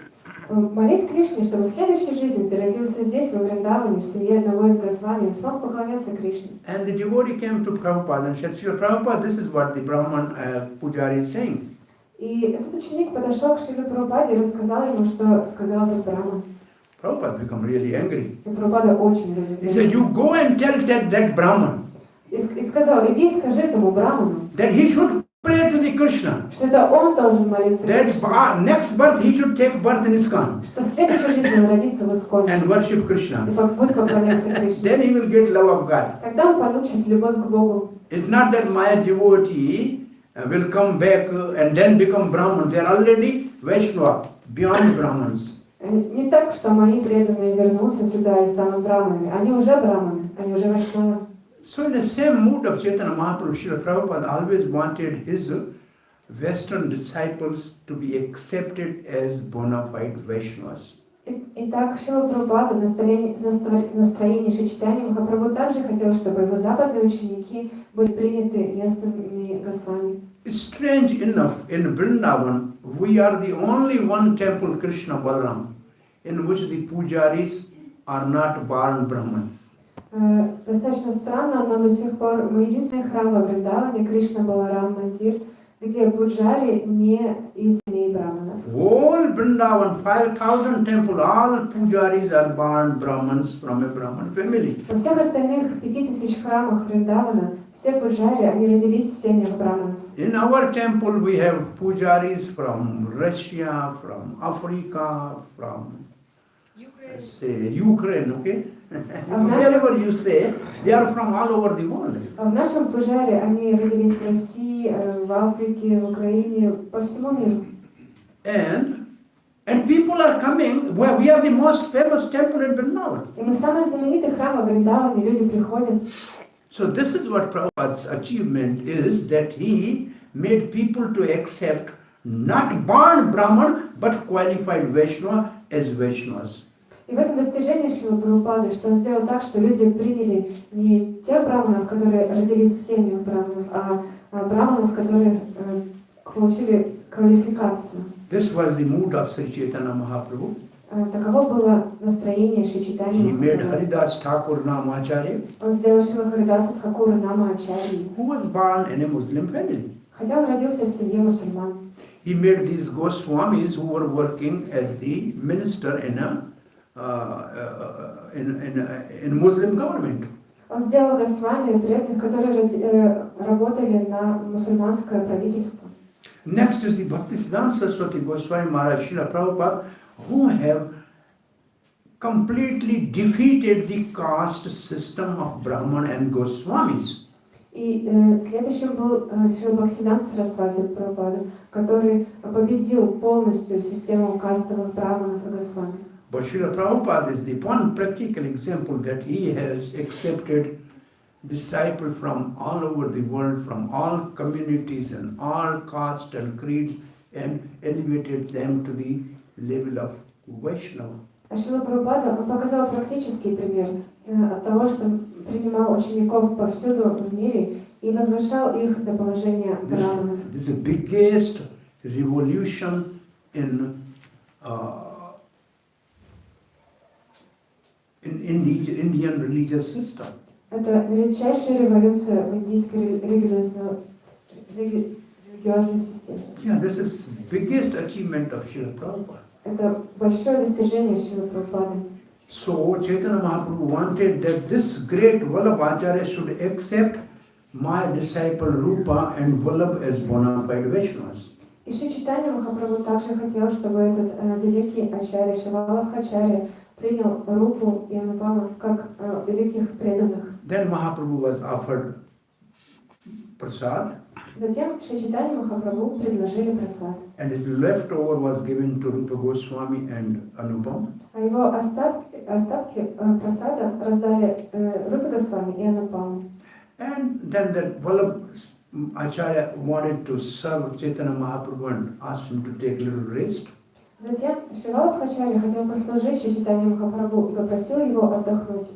Молись Кришне, чтобы в следующей жизни ты родился здесь, во Вриндаване, в семье одного из Госвами, и смог поклоняться Кришне. And the devotee came to Prabhupada and said, Srila Prabhupada, this is what the Brahman Pujari is saying. И этот ученик подошел к Шриле Прабхупаде и рассказал ему, что сказал этот браман. Prabhupada became really angry. И Прабхупада очень He said, разозлился. you go and tell that Brahman И сказал, иди и скажи этому браману, that he should pray to the Krishna. что это он должен молиться That Кришне, next birth he should take birth in ISKCON что в следующей жизни он родится в ISKCON and worship Krishna. и будет поклоняться Кришне. Then he will get love of God. Тогда он получит любовь к Богу. It's not that my devotee will come back and then become Brahman. They are already Vaishnava, beyond Brahmans. Не так, что мои преданные вернутся сюда и станут браманами. Они уже браманы, они уже вайшнавы. So in the same mood of Chaitanya Mahaprabhu, Srila Prabhupada always wanted his Western disciples to be accepted as bona fide Vaishnavas. Итак, Шрила Прабхупада в настроении Шри Чайтаньи Махапрабху также хотел, чтобы его западные ученики были приняты местными госвами. Strange enough, in Vrindavan, we are the only one temple, Krishna Balaram, in which the pujaris are not born Brahman. Достаточно странно, но до сих пор мы единственный храм во Вриндаване, Кришна Баларам Мандир, где пуджари не из семей браманов. Whole Vrindavan, 5,000 temple, all pujaris are born Brahmans from a Brahman family. Во всех остальных 5000 храмах Вриндавана все пуджари, они родились в семьях браманов. In our temple we have pujaris from Russia, from Africa, from say Ukraine, okay? Wherever you say, they are from all over the world. В нашем пуджаре они родились в России, в Африке, в Украине, по всему миру. And people are coming, where we are the most famous temple in Vrindavan. И мы самый знаменитый храм во Вриндаване, люди приходят. So this is what Prabhupada's achievement is, that he made people to accept not born Brahman, but qualified Vaishnava as Vaishnavas. И в этом достижении Шрила Прабхупады, что он сделал так, что люди приняли не тех браманов, которые родились в семьях браманов, а браманов, которые получили квалификацию. This was the mood of Sri Chaitanya Mahaprabhu. Таково было настроение Шри Чайтаньи He made Махапрабху. Haridas Thakur Namacharya, Он сделал Шрила Харидаса Тхакура Нама Ачарьи, who was born in a Muslim family. хотя он родился в семье мусульман. He made these Goswamis who were working as the minister in Muslim government. Он сделал Госвами преданных, которые работали на мусульманское правительство. Next is the Bhaktisiddhanta Saraswati Goswami Maharaj Srila Prabhupada, who have completely defeated the caste system of Brahman and Goswamis. И следующим был Шрила Бхактисиддханта Сарасвати Прабхупада, который победил полностью систему кастовых браманов и госвами. But Srila Prabhupada is the one practical example that he has accepted disciples from all over the world, from all communities and all castes and creeds, and elevated them to the level of Vaishnava. А Шрила Прабхупада он показал практический пример от того, что принимал учеников повсюду в мире и возвышал их до положения браманов. This is the biggest revolution in Indian religious system. Это величайшая революция в индийской религиозной системе. Yeah, this is biggest achievement of Srila Prabhupada. Это большое достижение Шрилы Прабхупады. So Chaitanya Mahaprabhu wanted that this great Vallabhacharya should accept my disciple Rupa and Vallabh as bona fide Vaishnavas. И Шри Чайтанья Махапрабху также хотел, чтобы этот великий ачарья, Шри Валабхачарья, принял Рупу и Анупаму как великих преданных. Then Mahaprabhu was offered prasad, Затем Шри Чайтанья Махапрабху предложили прасад. and his leftover was given to Rupa Goswami and Anupam. А его остатки прасада раздали Рупе Госвами и Анупаму. And then that Vallabh Acharya wanted to serve Chaitanya Mahaprabhu and asked him to take a little rest. Затем Шри Валабхачарья хотел послужить Шри Чайтанье Махапрабху и попросил его отдохнуть.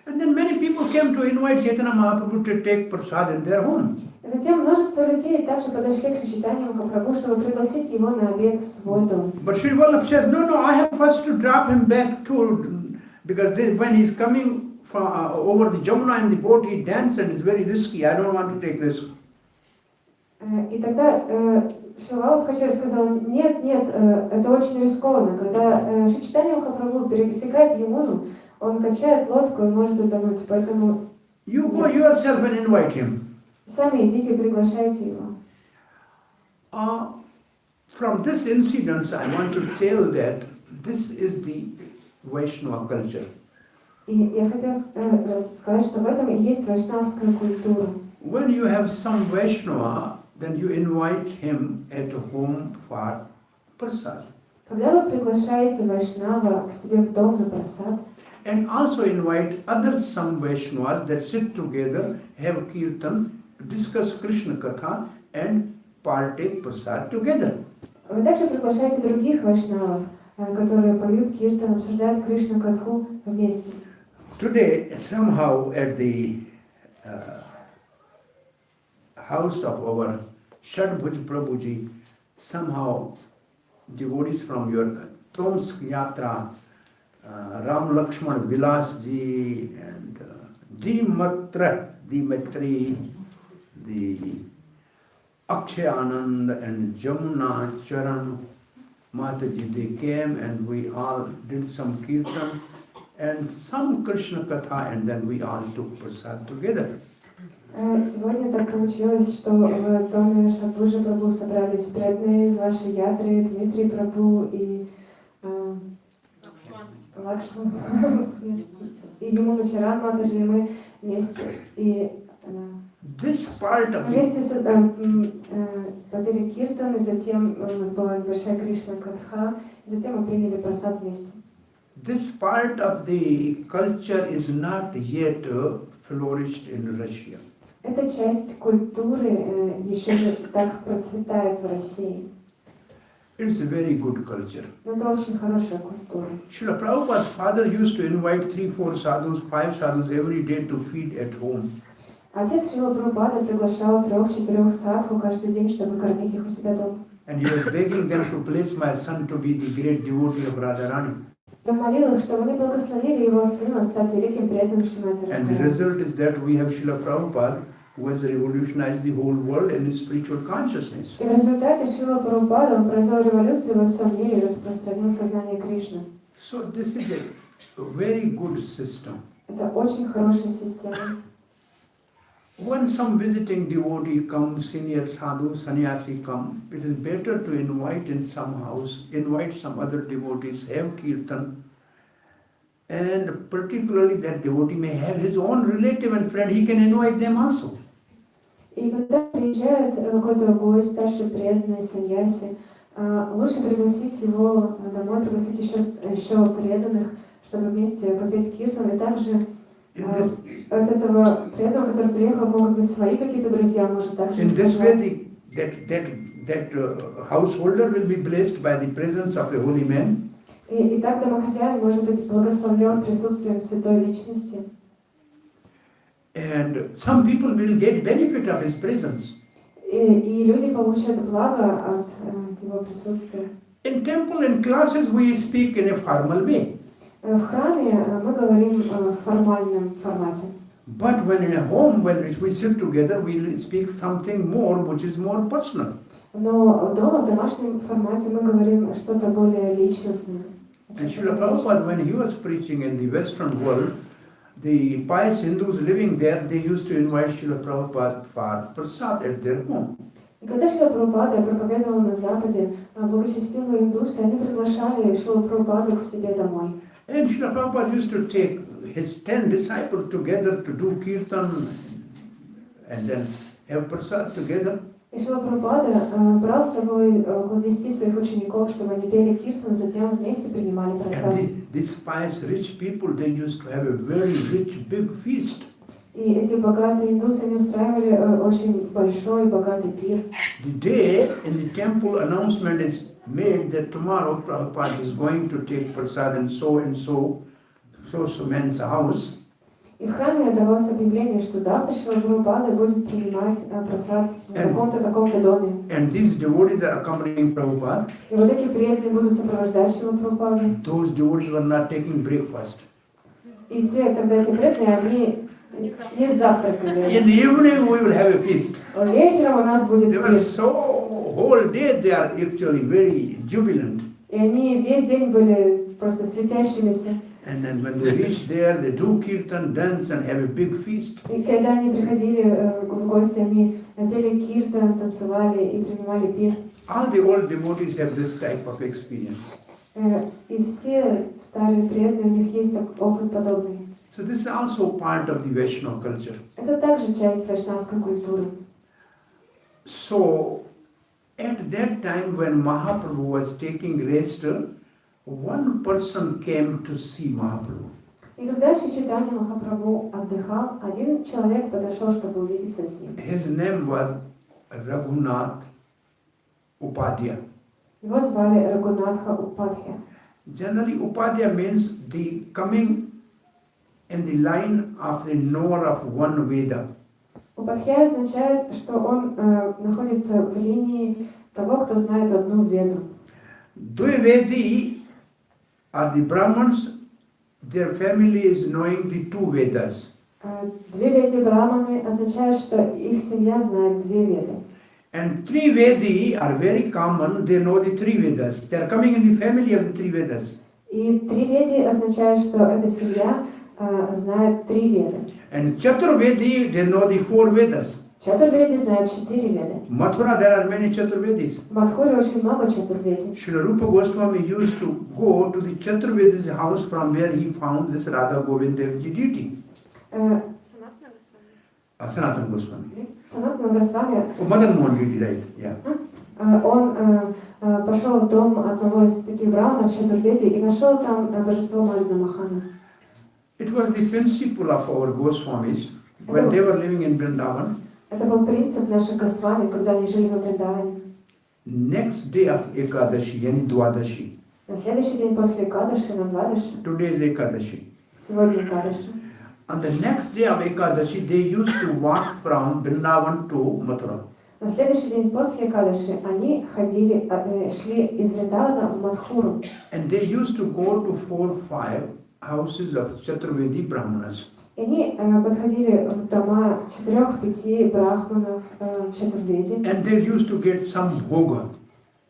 And then many people came to invite Chaitanya Mahaprabhu to take prasad in their home. Затем множество людей также подошли к Шри Чайтанье Махапрабху, чтобы пригласить его на обед в свой дом. But Sri Vallabh said, no, I have first to drop him back to, because when he's coming from over the Jamuna in the boat, he dances and it's very risky. I don't want to take risk. И тогда Шри Валабхачарья сказал, нет, это очень рискованно. Когда Шри Чайтанья Махапрабху пересекает Ямуну, он качает лодку и может утонуть, поэтому You go yourself and invite him. сами идите, приглашайте его. From this incident, I want to tell that this is the Vaishnava culture. И я хотела сказать, что в этом и есть вайшнавская культура. When you have some Vaishnava, then you invite him at home for prasad. Когда вы приглашаете вайшнава к себе в дом на прасад, And also invite other some Vaishnavas that sit together, have kirtan, discuss Krishna Katha and partake prasad together. вы также приглашаете других вайшнавов, которые поют киртан, обсуждают Кришна Катху вместе. Today, somehow at the house of our Shadbhuj Prabhuji, somehow devotees from your Tomsk Yatra, Ram Lakshman Vilas ji and Dimitri, the Akshay Anand and Jamuna Charan Mataji, they came and we all did some kirtan and some Krishna Katha and then we all took prasad together. Сегодня так получилось, что в доме Шадбхуджа Прабху собрались преданные из вашей ятры, Дмитрий Прабху и Лакшман, и Ямуна Чаран Матаджи, и мы вместе. И This part of вместе попели киртан, и затем у нас была небольшая Кришна Катха, и затем мы приняли прасад вместе. this part of the culture is not yet flourished in Russia. Эта часть культуры еще не так процветает в России. It's a very good culture. Но это очень хорошая культура. Srila Prabhupada's father used to invite 3-4 sadhus, 5 sadhus every day to feed at home. Отец Шрила Прабхупады приглашал 3-4 садху каждый день, чтобы кормить их у себя дома. And he was begging them to place my son to be the great devotee of Radharani. Он молил их, чтобы они благословили его сына стать великим преданным Шримати And the Радхарани. result is that we have Srila Prabhupada, who has revolutionized the whole world in his spiritual consciousness. И в результате Шрила Прабхупада он произвел революцию во всем мире и распространил сознание Кришны. So this is a very good system. Это очень хорошая система. When some visiting devotee comes, senior sadhu, sannyasi come, it is better to invite in some house, invite some other devotees, have kirtan, and particularly that devotee may have his own relative and friend, he can invite them also. И когда приезжает какой-то гость, старший преданный, саньяси, лучше пригласить его домой, пригласить еще преданных, чтобы вместе попеть киртан. И также от этого преданного, который приехал, могут быть свои какие-то друзья, может также In this приглашать. way, that householder will be blessed by the presence of a holy man. И так домохозяин может быть благословлен присутствием святой личности. And some people will get benefit of his presence. И люди получат благо от его присутствия. In temple and classes we speak in a formal way. В храме мы говорим в формальном формате. But when in a home, when we sit together, we speak something more, which is more personal. Но дома, в домашнем формате, мы говорим что-то более личностное. And Srila Prabhupada, when he was preaching in the Western world, the pious Hindus living there, they used to invite Srila Prabhupada for prasad at their home. И когда Шрила Прабхупада проповедовал на Западе, благочестивые индусы, они приглашали Шрилу Прабхупаду к себе домой. And Srila Prabhupada used to take his 10 disciples together to do kirtan and then have prasad together. И Шрила Прабхупада брал с собой около 10 своих учеников, чтобы они пели киртан, затем вместе принимали прасад. And these pious rich people, they used to have a very rich, big feast. И эти богатые индусы, они устраивали очень большой, богатый пир. The day in the temple announcement is made that tomorrow Prabhupada is going to take prasad in so man's house. И в храме давалось объявление, что завтра Шрила Прабхупада будет принимать прасад в таком-то доме. And these devotees are accompanying Prabhupada. И вот эти преданные будут сопровождать Шрилу Прабхупаду. Those devotees were not taking breakfast. И тогда эти преданные, они не завтракали. In the evening we will have a feast. Вечером у нас будет They were пир. so, whole day they are actually very jubilant. И они весь день были просто светящимися. And then when they reach there, they do kirtan, dance and have a big feast. И когда они приходили в гости, они пели киртан, танцевали и принимали пир. All the old devotees have this type of experience. И все старые преданные, у них есть опыт подобный. So this is also part of the Vaishnava culture. Это также часть вайшнавской культуры. So at that time when Mahaprabhu was taking rest, one person came to see Mahaprabhu. И когда Шри Чайтанья Махапрабху отдыхал, один человек подошел, чтобы увидеться с ним. His name was Raghunath Upadhyaya. Его звали Рагунатха Упадхья. Generally, Upadhyaya means the coming in the line of the knower of one Veda. Упадхья означает, что он находится в линии того, кто знает одну веду. Dvivedi are the Brahmins, their family is knowing the two Vedas. Две веди браманы означает, что их семья знает две веды. And Trivedi are very common, they know the three Vedas. They are coming in the family of the three Vedas. И три веди означает, что эта семья знает три веды. And Chaturvedi, they know the four Vedas. Чатурведи знают четыре веды. Mathura, there are many Chaturvedis. В Мадхуре очень много чатурведи. Srila Rupa Goswami used to go to the Chaturvedi's house from where he found this Radha Govind Devji deity. Санатана Госвами. Sanatana Goswami. Санатана Госвами, Oh, Madan Mohan deity, right? Yeah. Он пошел в дом одного из таких браманов в Чатурведе и нашел там божество Магна Махана. It was the principle of our Goswamis when they were living in Vrindavan. Это был принцип наших Госвами, когда они жили во Вриндаване. Next day of Ekadashi, yani Dwadashi. На следующий день после Экадаши, на Двадаши, Today is Ekadashi. сегодня Экадаши. On the next day of Ekadashi, they used to walk from Vrindavan to Mathura. На следующий день после Экадаши они шли из Вриндавана в Мадхуру. And they used to go to 4 or 5 houses of Chaturvedi Brahmanas. И они подходили в дома 4-5 брахманов Чатурведи. And they used to get some bhoga.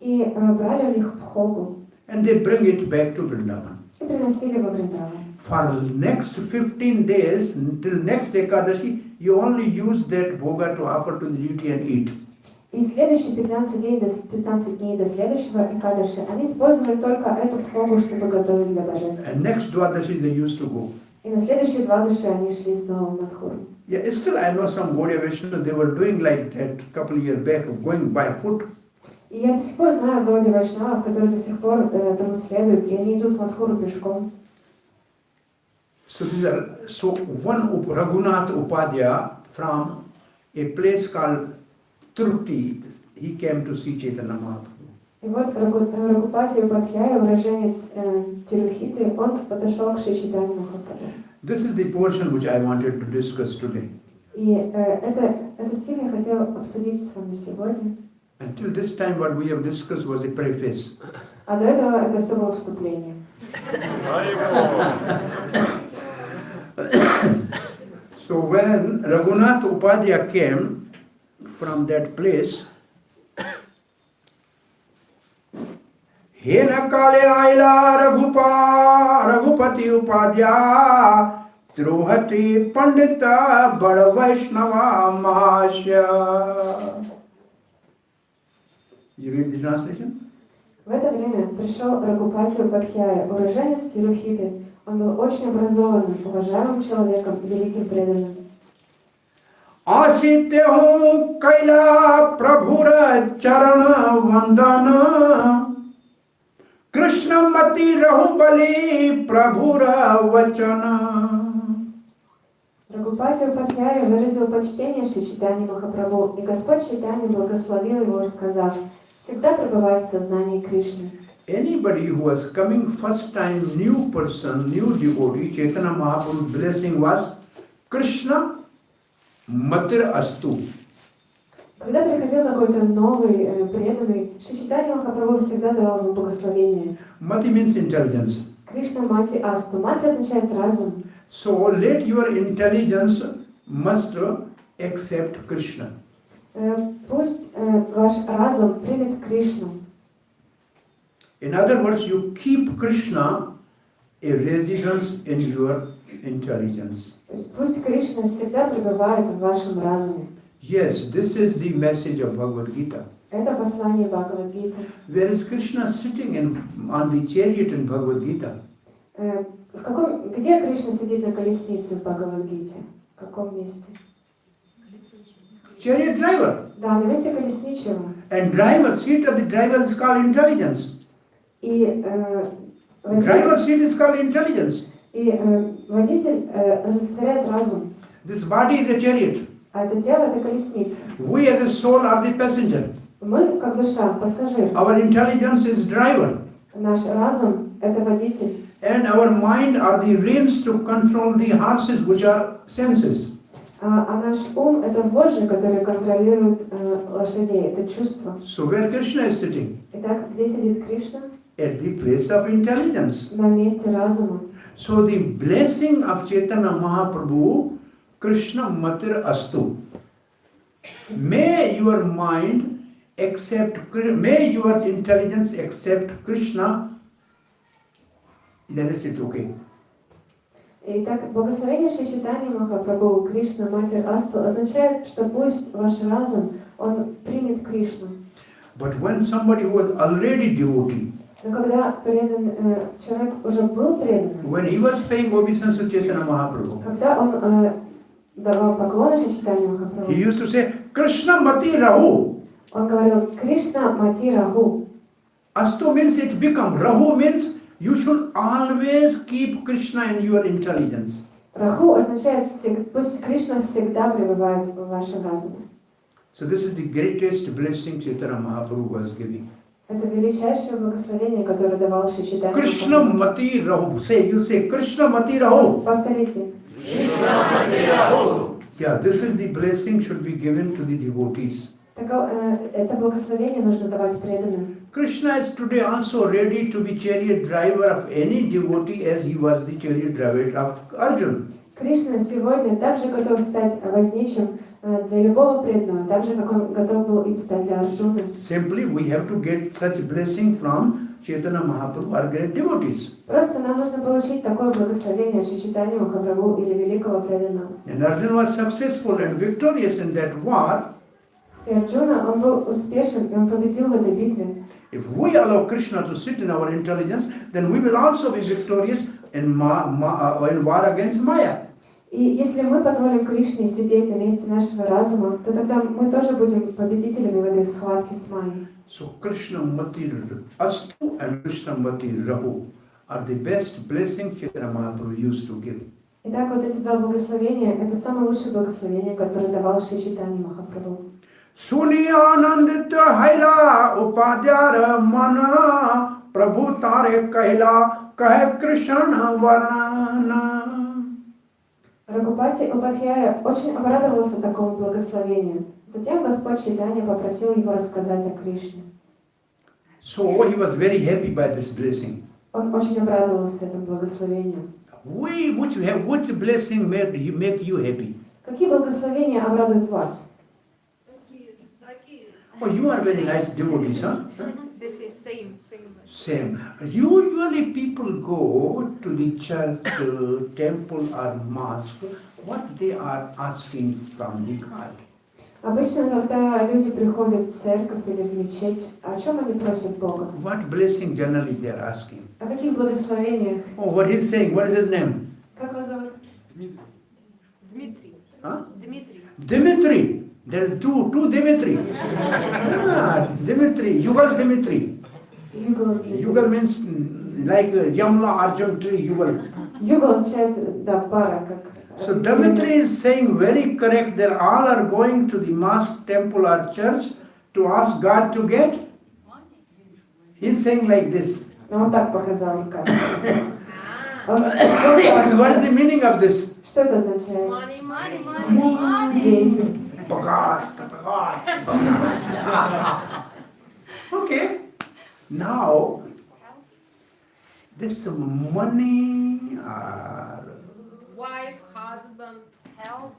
И брали у них бхогу. And they bring it back to Vrindavan. И приносили во Вриндаван. For next 15 days, till next Ekadashi, you only use that bhoga to offer to the deity and eat. И следующие 15 дней до следующего Экадаши они использовали только эту бхогу, чтобы готовить для божеств. And next Dwadashi they used to go. И на следующие Двадаши они шли снова в Мадхуру. Yeah, still I know some Gaudiya Vaishnavas, they were doing like that couple of years back, going by foot. И я до сих пор знаю Гауди Вайшнавов, которые до сих пор этому следуют, и они идут в Мадхуру пешком. So one Raghunath Upadhyaya from a place called Truti, he came to see Chaitanya Mahaprabhu. И вот Рагупати Упадхьяя, уроженец Тирухиты, он подошел к Шри Чайтанье Махапрабху. This is the portion which I wanted to discuss today. И этот стих я хотел обсудить с вами сегодня. Until this time what we have discussed was a preface. А до этого это все было вступление. So when Raghunath Upadhyaya came from that place, Hena kale aila Raghupati Upadhyaya Truhati Pandita Bada Vaishnava Mahasya. You read the translation? В это время пришел Рагупати Упадхьяя, уроженец Тирухиты. Он был очень образованным, уважаемым человеком и великим преданным. Asityahu Kaila Prabhura Charana Vandana Krishna Mati Rahubali Prabhura Vachana. Рагупати Упадхьяя выразил почтение Шри Чайтанье Махапрабху, и Господь Чайтанья благословил его, сказав: «Всегда пребывай в сознании Кришны». Anybody who was coming first time, new person, new devotee, Chaitanya Mahaprabhu's blessing was Krishna Matir Astu. Когда приходил какой-то новый преданный, Шри Чайтанья Махапрабху всегда давал ему благословение. Mati means intelligence. Кришна Мати Асту. Мати означает разум. So let your intelligence must accept Krishna. Пусть ваш разум примет Кришну. In other words, you keep Krishna a residence in your intelligence. То есть пусть Кришна всегда пребывает в вашем разуме. Yes, this is the message of Bhagavad Gita. Это послание Бхагавад-гиты. Where is Krishna sitting on the chariot in Bhagavad Gita? Где Кришна сидит на колеснице в Бхагавад-гите? В каком месте? Chariot driver. Да, на месте колесничего. And driver, seat of the driver is called intelligence. И Driver seat is called intelligence. водитель олицетворяет разум. This body is a chariot. А это тело — это колесница. We as a soul are the passenger. Мы, как душа, пассажир. Our intelligence is driver. Наш разум — это водитель. And our mind are the reins to control the horses, which are senses. А наш ум — это вожжи, которые контролируют лошадей, это чувство. So where Krishna is sitting? Итак, где сидит Кришна? At the place of intelligence. На месте разума. So the blessing of Chaitanya Mahaprabhu, Krishna Matir Astu. May your mind accept, may your intelligence accept Krishna, then is it okay. Итак, благословение Шри Чайтаньи Махапрабху, Кришна, Матерь Асту, означает, что пусть ваш разум, он примет Кришну. But when somebody who was already devotee, Но когда человек уже был преданным, when he was paying obeisance to Chaitanya Mahaprabhu, когда он давал поклоны Шри Чайтаньи Махапрабху, he used to say, Krishna Mati Rahu. Он говорил, Кришна Мати Раху. Asto means it become. Rahu means you should always keep Krishna in your intelligence. Раху означает, пусть Кришна всегда пребывает в вашем разуме. So this is the greatest blessing Chaitanya Mahaprabhu was giving. Это величайшее благословение, которое давал Шри Чайтанья Krishna Махапрабху. Mati Rahu. You say Krishna Mati Rahu. Повторите. Yeah, this is the blessing should be given to the devotees. Это благословение нужно давать преданным. Krishna is today also ready to be chariot driver of any devotee as he was the chariot driver of Arjuna. Кришна сегодня также готов стать возничим для любого преданного, так же, как он готов был им стать для Арджуны. Simply we have to get such blessing from Chaitanya Mahaprabhu or great devotees. Просто нам нужно получить такое благословение от Шри Чайтаньи Махапрабху или великого преданного. And Arjuna was successful and victorious in that war. И Арджуна, он был успешен, и он победил в этой битве. If we allow Krishna to sit in our intelligence, then we will also be victorious in war against Maya. И если мы позволим Кришне сидеть на месте нашего разума, то тогда мы тоже будем победителями в этой схватке с Майей. So Krishna Mati Astu and Krishna Mati Rahu are the best blessing Chaitanya Mahaprabhu used to give. Итак, вот эти два благословения – это самое лучшее благословение, которое давал Шри Чайтанья Махапрабху. Suni Anandit Haila Upadhyara Mana Prabhu Tare Kaila Kahe Krishna Varnana. Рагупати Упадхьяя очень обрадовался такому благословению. Затем Господь Чайтанья попросил его рассказать о Кришне. So he was very happy by this blessing. Он очень обрадовался этому благословению. Which blessing make you happy? Какие благословения обрадуют вас? Oh, you are very nice devotees, huh? This is same. Same. Usually people go to the church, temple or mosque, what they are asking from the God. Обычно, когда люди приходят в церковь или в мечеть, о чем они просят Бога? What blessing generally they are asking? О каких благословениях? Oh, what he's saying, what is his name? Как вас зовут? Dmitry. Huh? Dmitry. Dimitri. There are two Dimitri. Dimitri, Yugal Dimitri. Yugal means like Yamla Arjun tree, Yugal. Югал означает, да, пара, как... So Dimitri is saying very correct, they all are going to the mosque, temple or church to ask God to get. He's saying like this. Он так показал руками. What is the meaning of this? Что это означает? Money. Деньги. Okay. Now, this money or Wife, husband, health.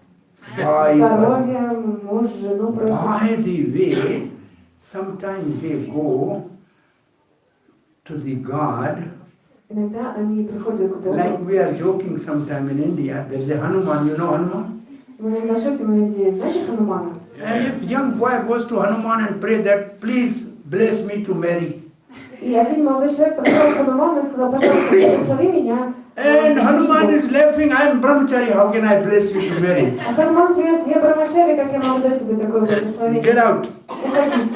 Здоровье, муж, жену просит. by the way, sometimes they go to the God. Иногда они приходят к Богу. Like we are joking sometime in India, there is a Hanuman, you know Hanuman? Мы иногда шутим в Индии. Знаете Ханумана? And if young boy goes to Hanuman and pray that, please bless me to marry. И один молодой человек подошел к Хануману и сказал, пожалуйста, благослови меня. And Hanuman is laughing, I am brahmachari, how can I bless you to marry? А Хануман смеется, я брамачари, как я могу дать тебе такое благословение? Get out. Уходи.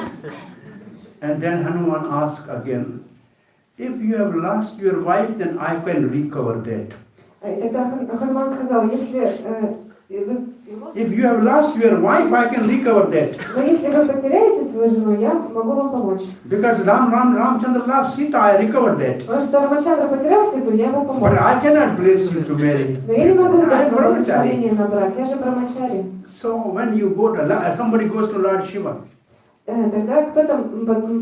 And then Hanuman asks again, if you have lost your wife, then I can recover that. И тогда Хануман сказал, если If you have lost your wife, I can recover that. но если вы потеряете свою жену, я могу вам помочь. Because Ramchandra lost Sita, I recovered that. Потому что Рамачандра потерял Ситу, я ему But помог. I cannot bless you to marry. Но я не могу I дать am вам brahmachari. благословение на брак, я же брамачари. So when you go to, somebody goes to Lord Shiva, Тогда кто-то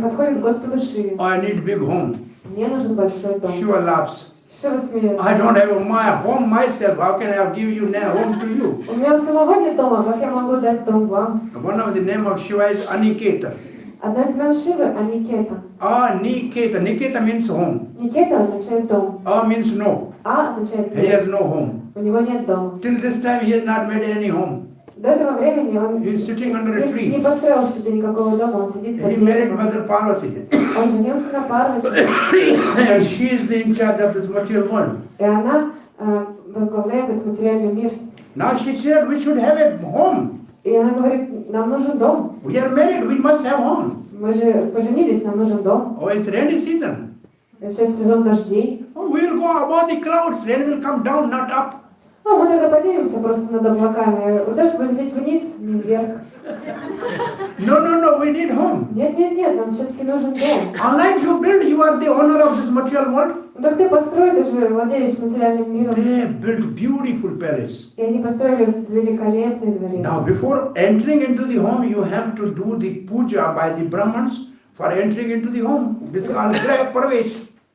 подходит к Господу Шиве. oh, I need big home. Мне нужен большой дом. Shiva laughs. Шива смеется. I don't have my home myself. How can I give you now home to you? У меня у самого нет дома, как я могу дать дом вам? One of the name of Shiva is Aniketa. Одно из имен Шивы – Аникета. Aniketa. Niketa means home. Никета означает дом, Means no. а означает He нет. has no home. У него нет дома. Till this time he has not made any home. До этого времени он He is sitting under a не tree. построил себе никакого дома, он сидит под He married деревом. Mother Parvati. Он женился на Парвати, And she is the in charge of this material world. и она возглавляет этот материальный мир. Now she said we should have a home. И она говорит, нам нужен дом. We are married, we must have home. Мы же поженились, нам нужен дом. Oh, it's rainy season. Сейчас сезон дождей. Oh, we will go above the clouds. Rain will come down, not up. Мы тогда поднимемся просто над облаками. Дождь будет лить вниз, не вверх. No, we need home. Нет, нам все-таки нужен дом. Unlike you build, you are the owner of this material world. Ну так ты построй, ты же владелец материальным миром. They built beautiful palace. И они построили великолепный дворец. Now, before entering into the home, you have to do the puja by the Brahmins for entering into the home. This is called Graha Pravesh.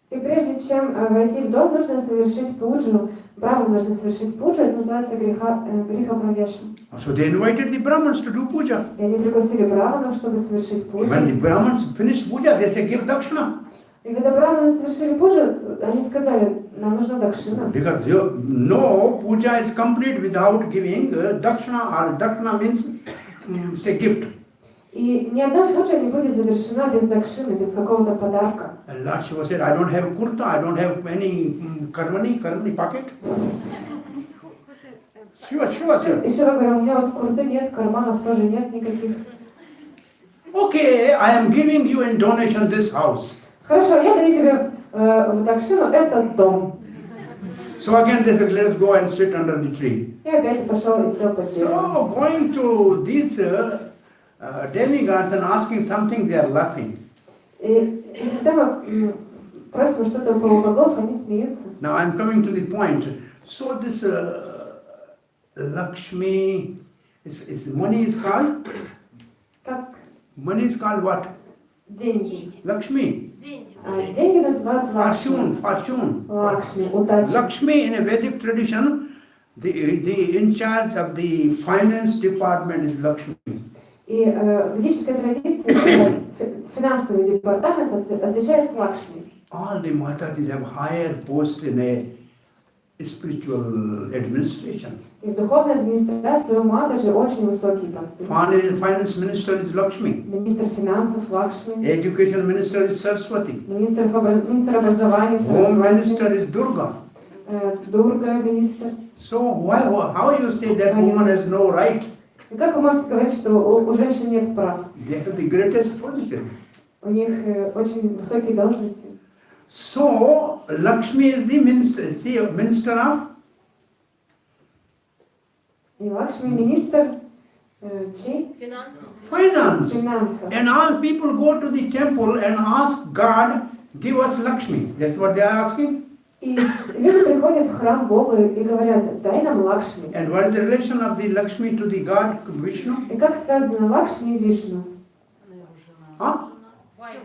И прежде чем войти в дом, нужно совершить пуджу. Браманы должны совершить пуджу, это называется гриха правеша. So they invited the Brahmins to do puja. И они пригласили браманов, чтобы совершить пуджу. When the Brahmins finished puja, they said, give dakshina. И когда браманы совершили пуджу, они сказали, нам нужна дакшина. Because no puja is complete without giving dakshina, or dakshina means, say, gift. И ни одна пуджа не будет завершена без дакшины, без какого-то подарка. And Lord Shiva said, I don't have kurta, I don't have any karmani pocket. Shiva said, И Шива говорил, у меня вот курты нет, карманов тоже нет никаких. okay, I am giving you in donation this house. Хорошо, я даю тебе в дакшину этот дом. So again they said, let us go and sit under the tree. И опять пошел и сел под деревом. So going to these demigods and asking something, they are laughing. И когда мы просим что-то у полубогов, они смеются. Now I'm coming to the point. So this Lakshmi, is money is called? Как Money is called what? деньги. Lakshmi. Деньги. Деньги называют лакшми. Fortune. Лакшми, удача. Lakshmi in a Vedic tradition, the in charge of the finance department is Lakshmi. И в ведической традиции финансовый департамент отвечает Лакшми. All the Matajis have higher post in a spiritual administration. И в духовной администрации у Матаджи очень высокие посты. Finance minister is Lakshmi. Министр финансов Лакшми. Education minister is Saraswati. Министр образования Home minister Сарасвати. is Durga. Дурга министр. So how you say that woman has no right? И как вы можете говорить, что у женщин нет прав? They have the greatest position. У них очень высокие должности. So Lakshmi is the minister of И Лакшми министр чей? Финансы. finance. Финансов. And all people go to the temple and ask God, give us Lakshmi. That's what they are asking. И люди приходят в храм Бога и говорят, дай нам Лакшми. And what is the relation of the Lakshmi to the God Vishnu? И как сказано, Лакшми и Вишну. Huh? Wife.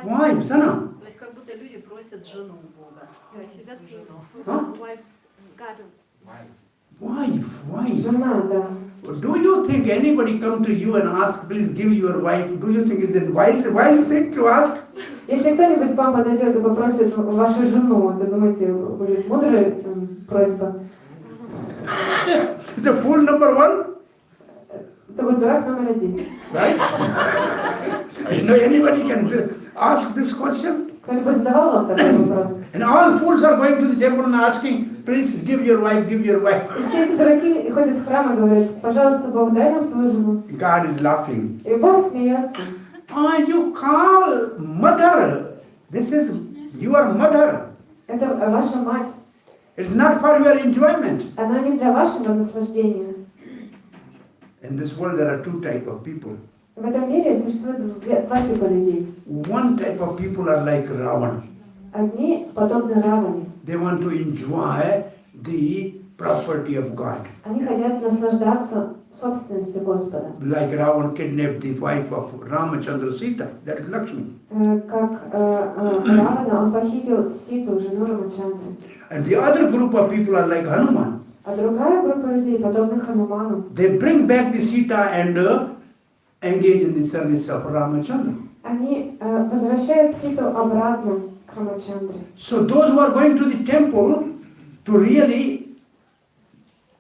Why, Sana? То есть как будто люди просят жену у Бога. He's asking Huh? wife's garden. Wife. Жена, да. Do you think anybody come to you and ask, please give your wife? Do you think it's a wise thing to ask? Если кто-нибудь к вам подойдет и попросит вашу жену, то думаете, будет мудрая просьба? It's a fool number one, Это будет дурак номер один. right? You know, anybody can ask this question? Кто-нибудь задавал вам такой вопрос? And all fools are going to the temple and asking, please give your wife. И все эти дураки ходят в храм и говорят, пожалуйста, Бог, дай нам свою жену. God is laughing. И Бог смеется. You call mother. This is your mother. Это ваша мать. It's not for your enjoyment. Она не для вашего наслаждения. In this world there are two types of people. В этом мире существует два типа людей. One type of people are like Ravan. Одни подобны Раване. They want to enjoy the property of God. Они хотят наслаждаться собственностью Господа. Like Ravan kidnapped the wife of Ramachandra Sita, that is Lakshmi. Как Равана, он похитил Ситу, жену Рамачандры. And the other group of people are like Hanuman. А другая группа людей, подобных Хануману, They bring back the Sita and engage in the service of Ramachandra. они возвращают Ситу обратно к Рамачандре. So those who are going to the temple to really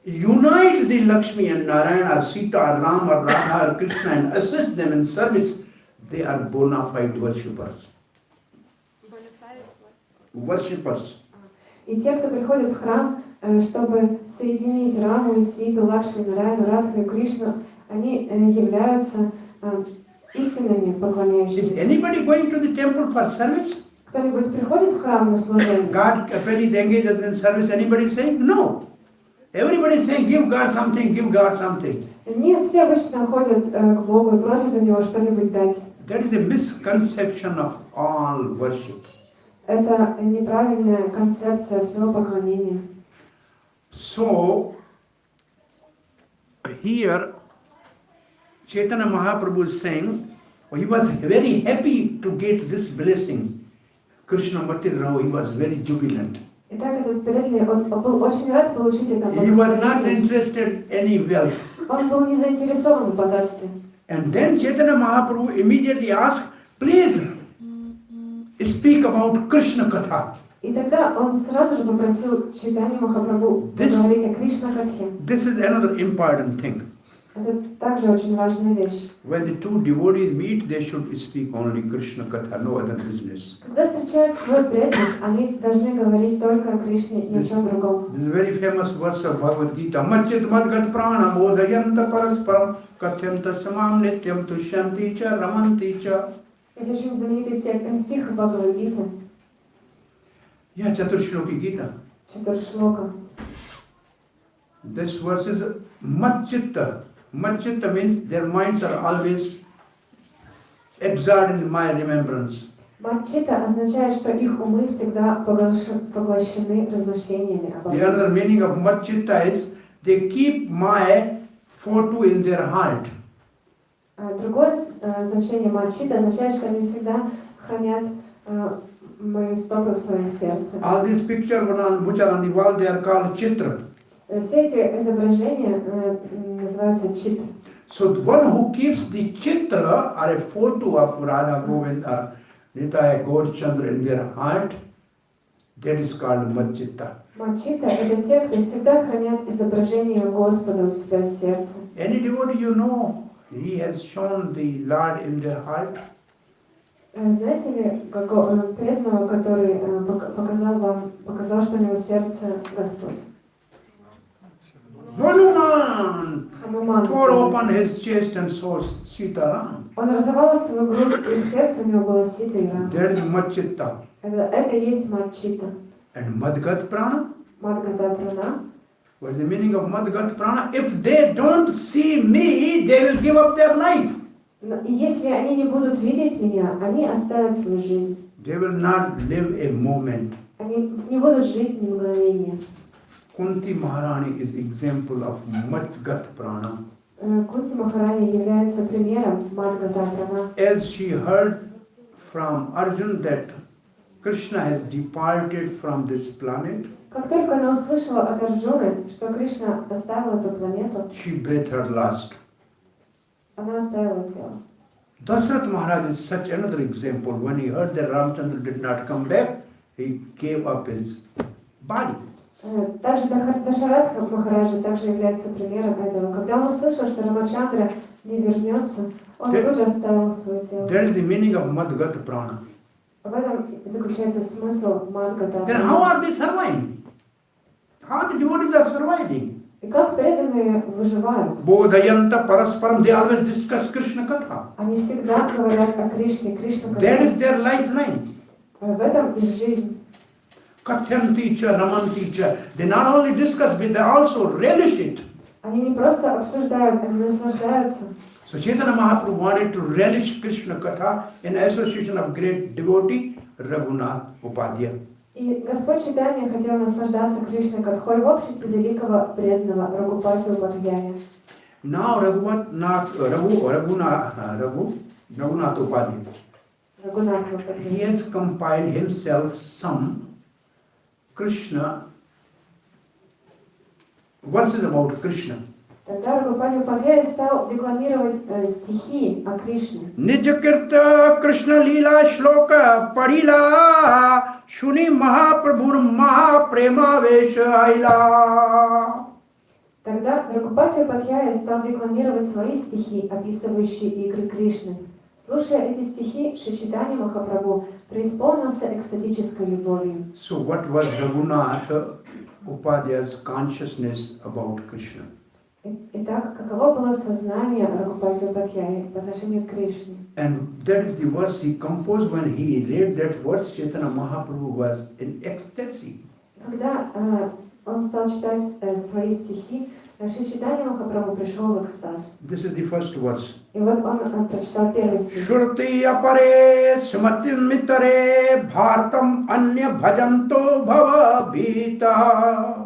unite the Lakshmi and Narayana or Sita or Ram or Radha or Krishna and assist them in service, they are bona fide worshippers. Bonafide. Worshippers. И те, кто приходит в храм, чтобы соединить Раму и Ситу, Лакшми, Нараяну, Радху и Кришну, они являются истинными Is поклоняющимися. anybody going to the temple for service? Кто-нибудь приходит в храм на служение? God apparently engages in service. Anybody saying no? Everybody is saying, give God something, give God something. Нет, все обычно ходят к Богу и просят у Него что-нибудь дать. That is a misconception of all worship. Это неправильная концепция всего поклонения. So, here, Chaitanya Mahaprabhu is saying, he was very happy to get this blessing. Krishnamurti Rao, he was very jubilant. Итак, этот преданный, он был очень рад получить это He was not благословение. interested in any wealth. Он был не заинтересован в богатстве. And then Chaitanya Mahaprabhu immediately asked, please speak about Krishna Katha. И тогда он сразу же попросил Чайтанью Махапрабху поговорить о Кришна-катхе. This is another important thing. Это также очень важная вещь. When the two devotees meet, they should speak only Krishna Katha, no other business. Когда встречаются двое преданных, они должны говорить только о Кришне, ни о чем другом. This is a very famous verse of Bhagavad Gita. Machit madgat prana bodhayanta parasparam katyanta samam nityam tushyanti cha ramanti cha. Это очень знаменитый стих в Бхагавад-гите, Yeah, Chaturshloki Gita. Чатуршлока. This verse is Machitta. Machitta means their minds are always absorbed in my remembrance. Маччита означает, что их умы всегда поглощены размышлениями об The Богу. other meaning of Machitta is they keep my photo in their heart. Другое значение маччита означает, что они всегда хранят мои стопы в своем сердце. All these pictures which are on the wall, they are called chitra. Все эти изображения называются чит. So the one who keeps the chitra or a photo of Radha Govinda, Nitaya Gaurchandra in their heart, that is called Machitta. Маччита — это те, кто всегда хранят изображение Господа у себя в сердце. Any devotee you know, he has shown the Lord in their heart. Знаете ли преданного, который показал, что у него в сердце Господь? Hanuman Хануман. tore open his chest and saw Sitaram. Он разорвал свою грудь, и в сердце у него была Сита и Рама. That is Machitta. Это и есть Маччита. And Madgat Prana? Мадгата Прана. What is the meaning of Madgat Prana? If they don't see me, they will give up their life. И если они не будут видеть меня, они оставят свою жизнь. They will not live a moment. Они не будут жить ни мгновения. Kunti Maharani is example of Madgat Prana. Кунти Махарани является примером Мадгата Прана. As she heard from Arjuna that Krishna has departed from this planet, Как только она услышала от Арджуны, что Кришна оставил эту планету, she breathed her last. она оставила тело. Dasrath Maharaj is such another example. When he heard that Ramchandra did not come back, he gave up his body. Также Дашаратха Махараджа также является примером этого. Когда он услышал, что Рамачандра не вернется, он тут же оставил свое тело. That is the meaning of Madgat Prana. В этом заключается смысл Мадгата. Then how are they surviving? How the devotees are surviving? И как преданные выживают? Bodhayanta parasparam, they always discuss Krishna Katha. Они всегда говорят о Кришне, Кришна That is Катха. their lifeline. В этом их жизнь. Kathyanti cha, ramanti cha. They not only discuss, but they also relish it. Они не просто обсуждают, они наслаждаются. So Chaitanya Mahaprabhu wanted to relish Krishna Katha in association of great devotee Raghunath Upadhyaya. И Господь Чайтанья хотел наслаждаться Кришной Катхой в обществе великого преданного Рагупати Упадхьяя. Now Raghunath Upadhyaya, Рагунат he Упадхьяя. has compiled himself some Krishna verses about Krishna. Тогда Рагупати Упадхьяя стал декламировать стихи о Кришне. Nijakirta Krishna Leela Shloka Padila Shuni Mahaprabhur Mahaprema Vesha Aila. Тогда Рагупати Упадхьяя стал декламировать свои стихи, описывающие игры Кришны. Слушая эти стихи, Шри Чайтанья Махапрабху преисполнился экстатической любовью. So what was Raghunath Upadhyay's consciousness about Krishna? Итак, каково было сознание Рагупати Упадхьяи по отношению к Кришне? And that is the verse he composed. When he read that verse, Chaitanya Mahaprabhu was in ecstasy. Когда он стал читать свои стихи, Шри Чайтанья Махапрабху пришел в экстаз. This is the first verse. И вот он прочитал первый стих. Shruti apare smritin mitare bhartam anya bhajanto bhava bhita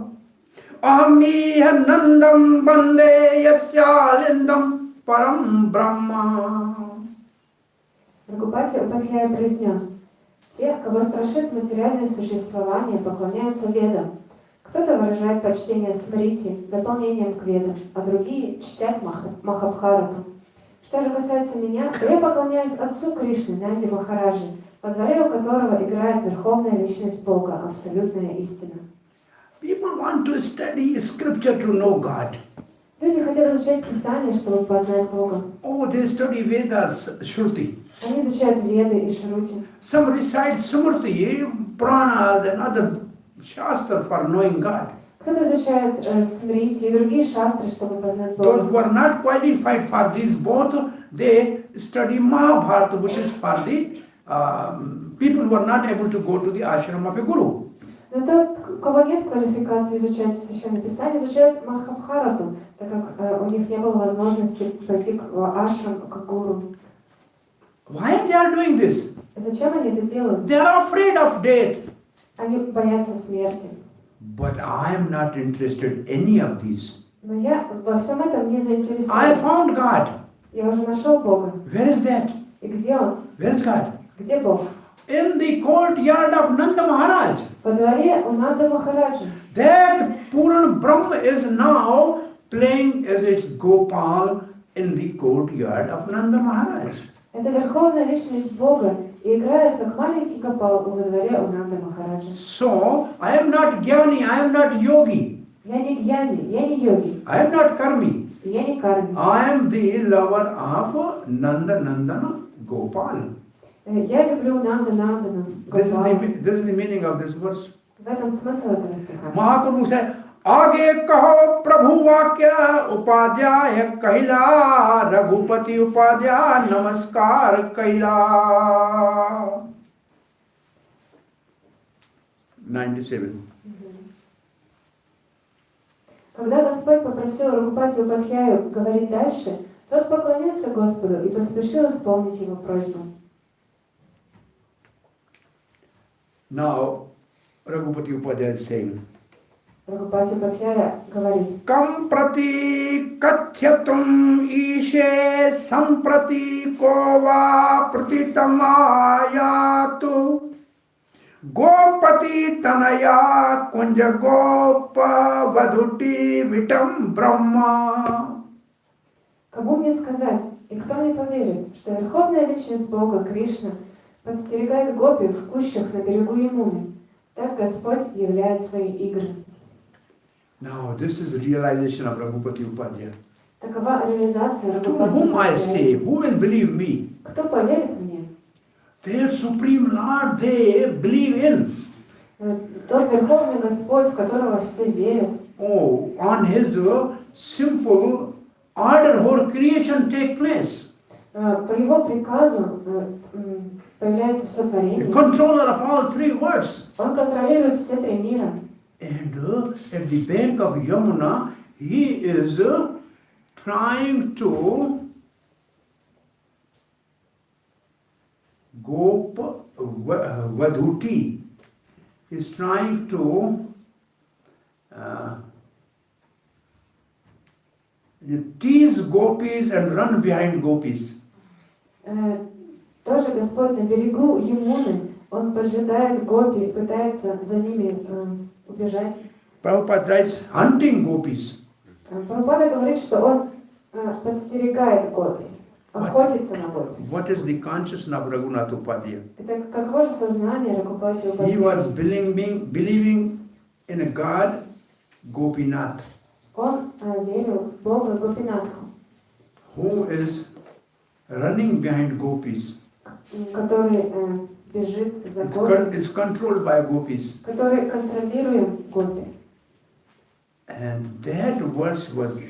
ahamiha nandam bande yasyalindam param brahma. Рагупати Упадхьяя произнес: те, кого страшит материальное существование, поклоняются ведам. Кто-то выражает почтение смрити, дополнением к ведам, а другие чтят Махабхарату. Что же касается меня, то я поклоняюсь отцу Кришны, Нанди Махараджи, во дворе у которого играет верховная личность Бога, абсолютная истина. People want to study scripture to know God. Люди хотят изучать Писание, чтобы познать Бога. Oh, they study Vedas, Shruti. Они изучают Веды и Шрути. Some recite Smriti, Puranas and other shastra for knowing God. Кто-то изучает Смрити и другие шастры, чтобы познать Those Бога. who are not qualified for these both, they study Mahabharata, which is for the people who are not able to go to the ashram of a guru. Но тот, у кого нет квалификации изучать Священное Писание, изучают Махабхарату, так как у них не было возможности пойти к ашрам, к гуру. Why they are doing this? Зачем они это делают? They are afraid of death. Они боятся смерти. But I am not interested in any of these. Но я во всем этом не I заинтересован. found God. Я уже нашел Бога. Where is that? И где Он? Where is God? Где Бог? In the courtyard of Nanda Maharaj. Во дворе у Нанды Махараджа. That Puran Brahma is now playing as its Gopal in the courtyard of Nanda Maharaj. Это верховная личность Бога и играет как маленький Гопал во дворе у Нанды Махараджа. So, I am not Gyani, I am not Yogi, Я не гьяни, я не йоги, I am not Karmi. я не карми. I am the lover of Nanda Nandana Gopal. Я люблю Нандана This Гопала. is the meaning of this verse. В этом смысл этого стиха. Mahaprabhu said, आगे कहो प्रभु वाक्य उपाध्याय कहिला रघुपति उपाध्याय नमस्कार कहिला 97. Когда Господь попросил Рагупати Упадхьяю говорить дальше, тот поклонился Господу и поспешил исполнить его просьбу. Now, Raghupati Upadhyaya is saying, Рагупати Упадхьяя говорит: Kam prati kathyatum ishe samprati kova pratitamayatu gopati tanaya kunja gopa vadhuti vitam brahma. Кому мне сказать, и кто мне поверит, что верховная личность Бога, Кришна, подстерегает гопи в кущах на берегу Ямуны? Так Господь являет свои игры. Now, this is realization of Raghupati Upadhyaya. Такова реализация To Рагупати whom I say, Упадхьяя. who will believe me? Кто поверит мне? Their Supreme Lord they believe in. Тот Верховный Господь, в которого все верят. Oh, on His simple order, whole creation take place. По Его приказу появляется все The творение. controller of all three worlds. Он контролирует все три мира. And at the bank of Yamuna, He is trying to Gopa Vadhuti. He's trying to tease gopis and run behind gopis. Тоже Господь на берегу Ямуны, Он поджидает гопи, пытается за ними убежать. Prabhupada writes, hunting gopis. Прабхупада говорит, что Он подстерегает гопи, охотится на гопи. What is the consciousness of Raghunath Upadhyaya? Это каково же сознание Рагупати He was Упадхьяя? believing in a God, Gopinath, Он верил в Бога Гопинатху, who is running behind gopis, который бежит за гопи, is controlled by gopis. который контролируем гопи. And that verse was,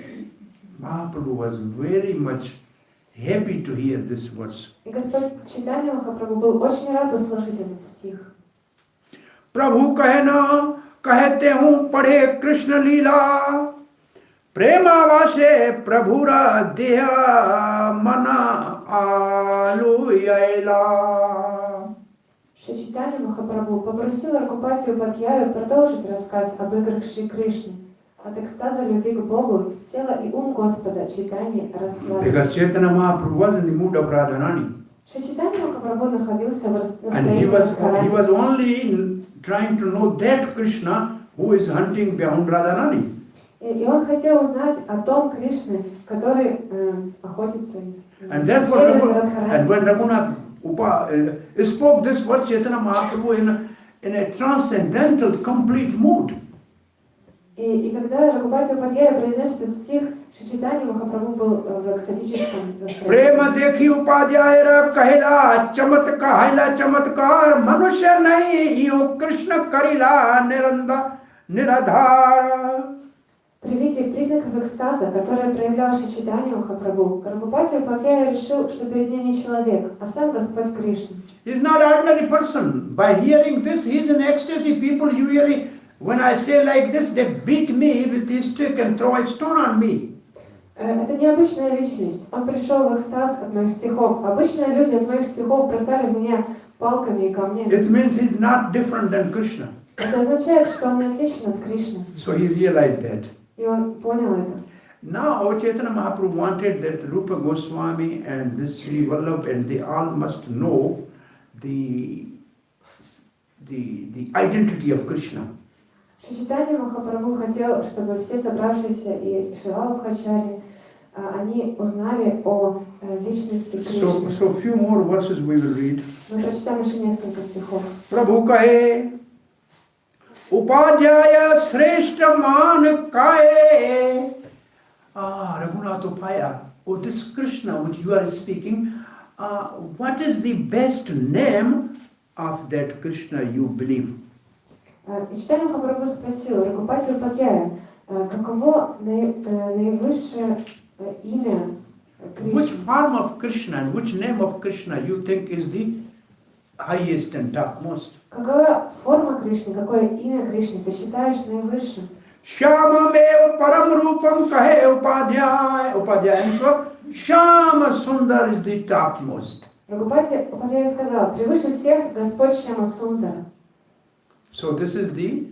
Mahaprabhu was very much happy to hear this verse. И Господь Чайтанья Махапрабху был очень рад услышать этот стих. प्रभु कहना कहते हूँ पढ़े कृष्ण लीला प्रेमावासे प्रभुरा देह मना आलुयला. Шри Чайтанья Махапрабху попросил Рагупатию Падьяю продолжить рассказ об играх Шри Кришны. От экстаза любви к Богу тело и ум Господа Чайтаньи расслабились. Because Chaitanya Mahaprabhu was in the mood of Radharani. Шри Чайтанья Махапрабху находился в And he настроении was Радхарани. only trying to know that Krishna who is hunting beyond Radharani. И он хотел узнать о том Кришне, который охотится. And therefore, and when Raghunath spoke this word, Chaitanya Mahaprabhu in a transcendental, complete mood. И когда Рагупати Падьяя произнес этот стих, Шри Чайтанья Махапрабху был в экстатическом настроении. प्रेम देखी उपाध्याय कहला चमत्कार मनुष्य नहीं यो कृष्ण करिला निराधार. При виде признаков экстаза, которые проявлял Шри Чайтанья Махапрабху, Рагупати Падьяя решил, что перед ним не человек, а сам Господь Кришна. He is not an ordinary person. By hearing this, he is in ecstasy. People usually, when I say like this, they beat me with this stick and throw a stone on me. Это необычная личность. Он пришел в экстаз от моих стихов. Обычные люди от моих стихов бросали в меня палками и камнями. It means he is not different than Krishna. Это означает, что он не отличен от Кришны. So he realized that. И он понял это. Now Chaitanya Mahaprabhu wanted that Rupa Goswami and this Sri Vallabh and they all must know the identity of Krishna. Шри Чайтанья Махапрабху хотел, чтобы все собравшиеся и Шри Валабхачари, они узнали о личности Кришны. So few more verses we will read. Мы прочитаем еще несколько стихов. Prabhu kahe Upadhyaya Shreshta Man kahe. Raghunath Upaya. Oh, this Krishna which you are speaking, what is the best name of that Krishna you believe? И Чайтанья Махапрабху спросил Рагупати Падьяя, каково наивысшее имя Which Кришны? form of Krishna and which name of Krishna you think is the highest and topmost? Какая форма Кришны, какое имя Кришны ты считаешь наивысшим? Shyamamev param rupam kahe upadhyaya. Upadhyaya means what? Shyama Sundar is the topmost. Рагупати Падьяя сказал, превыше всех Господь Шьяма Сундара. So this is the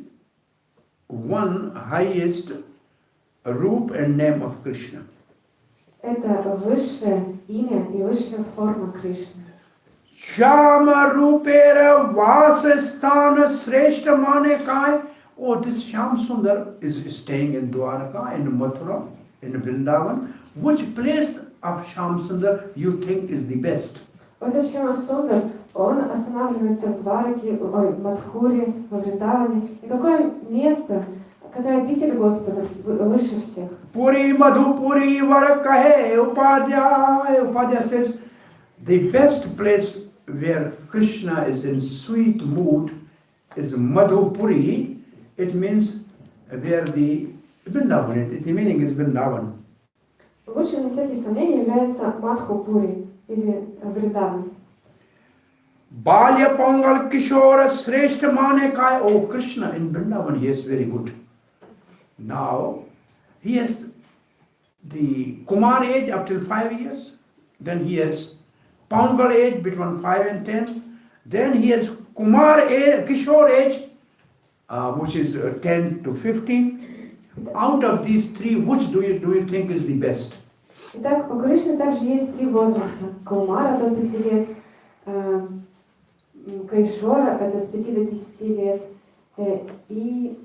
one highest roop and name of Krishna. Это высшее имя и высшая форма Кришны. Shyama rupera vasasthana sreshta mane kai. Oh, this Shyam Sundar is staying in Dwarka, in Mathura, in Vrindavan. Which place of Shyam Sundar you think is the best? Вот этот Шьяма Сундар, он останавливается в Двараке, в Мадхуре, во Вриндаване. И какое место, когда обитель Господа выше всех? Puri Madhupuri Varakahe Upadhyaya. Upadhyaya says the best place where Krishna is in sweet mood is Madhupuri. It means where the Vrindavan, the meaning is Vrindavan. Лучшим, без всяких сомнений, является Мадхупури или Вриндаван. Balya Pongal Kishora Sreshta Mane Kai. Oh, Krishna in Vrindavan, he is very good. Now, he has the Kumar age up till 5 years. Then he has Pongal age between 5 and 10. Then he has Kumar age, Kishore age, which is 10 to 15. Out of these three, which do you think is the best? Итак, у Кришны также есть три возраста. Каумара до 5 лет, Кайшора это с 5 до 10 лет, и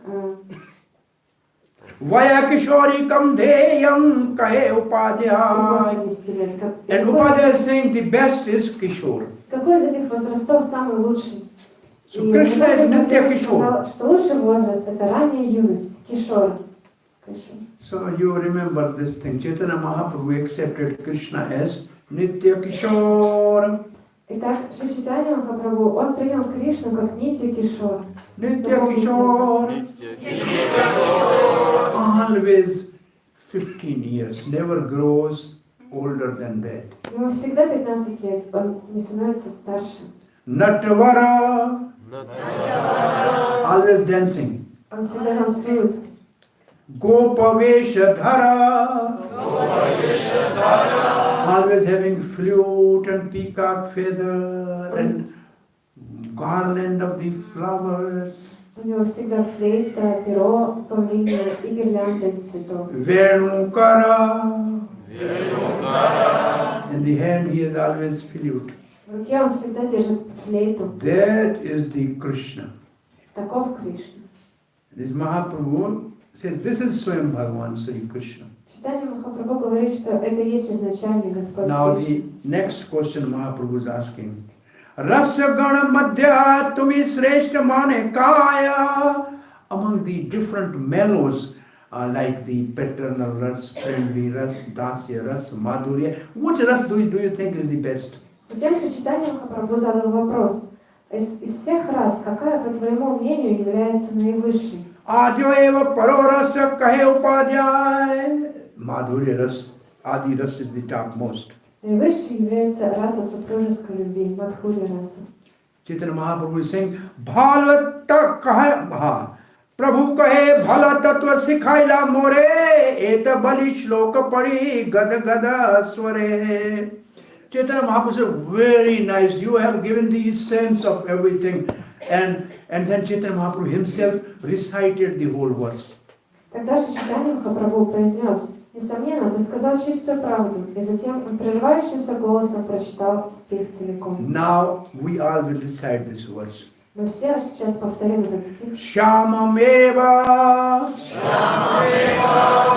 Vaya Kishori Kamdeyam Kahe Upadhyaya. после 10 лет. And Upadhyaya is saying the best is Kishore. Какой из этих возрастов самый лучший? So И Krishna is Рагупати Nitya Падьяя Kishore. сказал, что лучший возраст это ранняя юность, Кишор. So you remember this thing. Chaitanya Mahaprabhu accepted Krishna as Nitya Kishore. Итак, Шри Чайтанья Махапрабху, он принял Кришну как Нитья Кишор. Nitya Kishore. always 15 years, never grows older than that. Ему всегда 15 лет, он не становится старше. Natavara, always dancing. Он всегда танцует. Gopaveshadhara, always having flute and peacock feather and garland of the flowers. У него всегда флейта, перо, павлинье и гирлянда из цветов. Venukara, in the hand he has always flute. В руке он всегда держит флейту. That is the Krishna. Таков Кришна. This Mahaprabhu says, this is Swayam Bhagavan Sri Krishna. Читание Махапрабху говорит, что это есть изначальный Господь Now Кришна. the next question Mahaprabhu is asking. Rasya Gana Madhya Tumi Sreshta Mane Kaya. Among the different mellows, like the paternal ras, friendly ras, dasya ras, madhurya, which ras do you think is the best? Затем же читание Махапрабху задал вопрос. Из всех рас, какая, по твоему мнению, является наивысшей? Adyo eva paro rasya kahe upadhyay. Madhurya ras, adi ras is the topmost. Наивысшей является раса супружеской любви, Мадхурья раса. Chaitanya Mahaprabhu is saying, Bhalata kahe bha. Prabhu kahe bhala tattva sikhaila more. Eta bali shloka padi gada gada sware. Chaitanya Mahaprabhu said, very nice. You have given the essence of everything. And then Chaitanya Mahaprabhu himself recited the whole verse. Тогда же читание Махапрабху произнес: несомненно, ты сказал чистую правду, и затем он прерывающимся голосом прочитал стих целиком. Now we all will recite this verse. Мы все сейчас повторим этот стих. Shamameva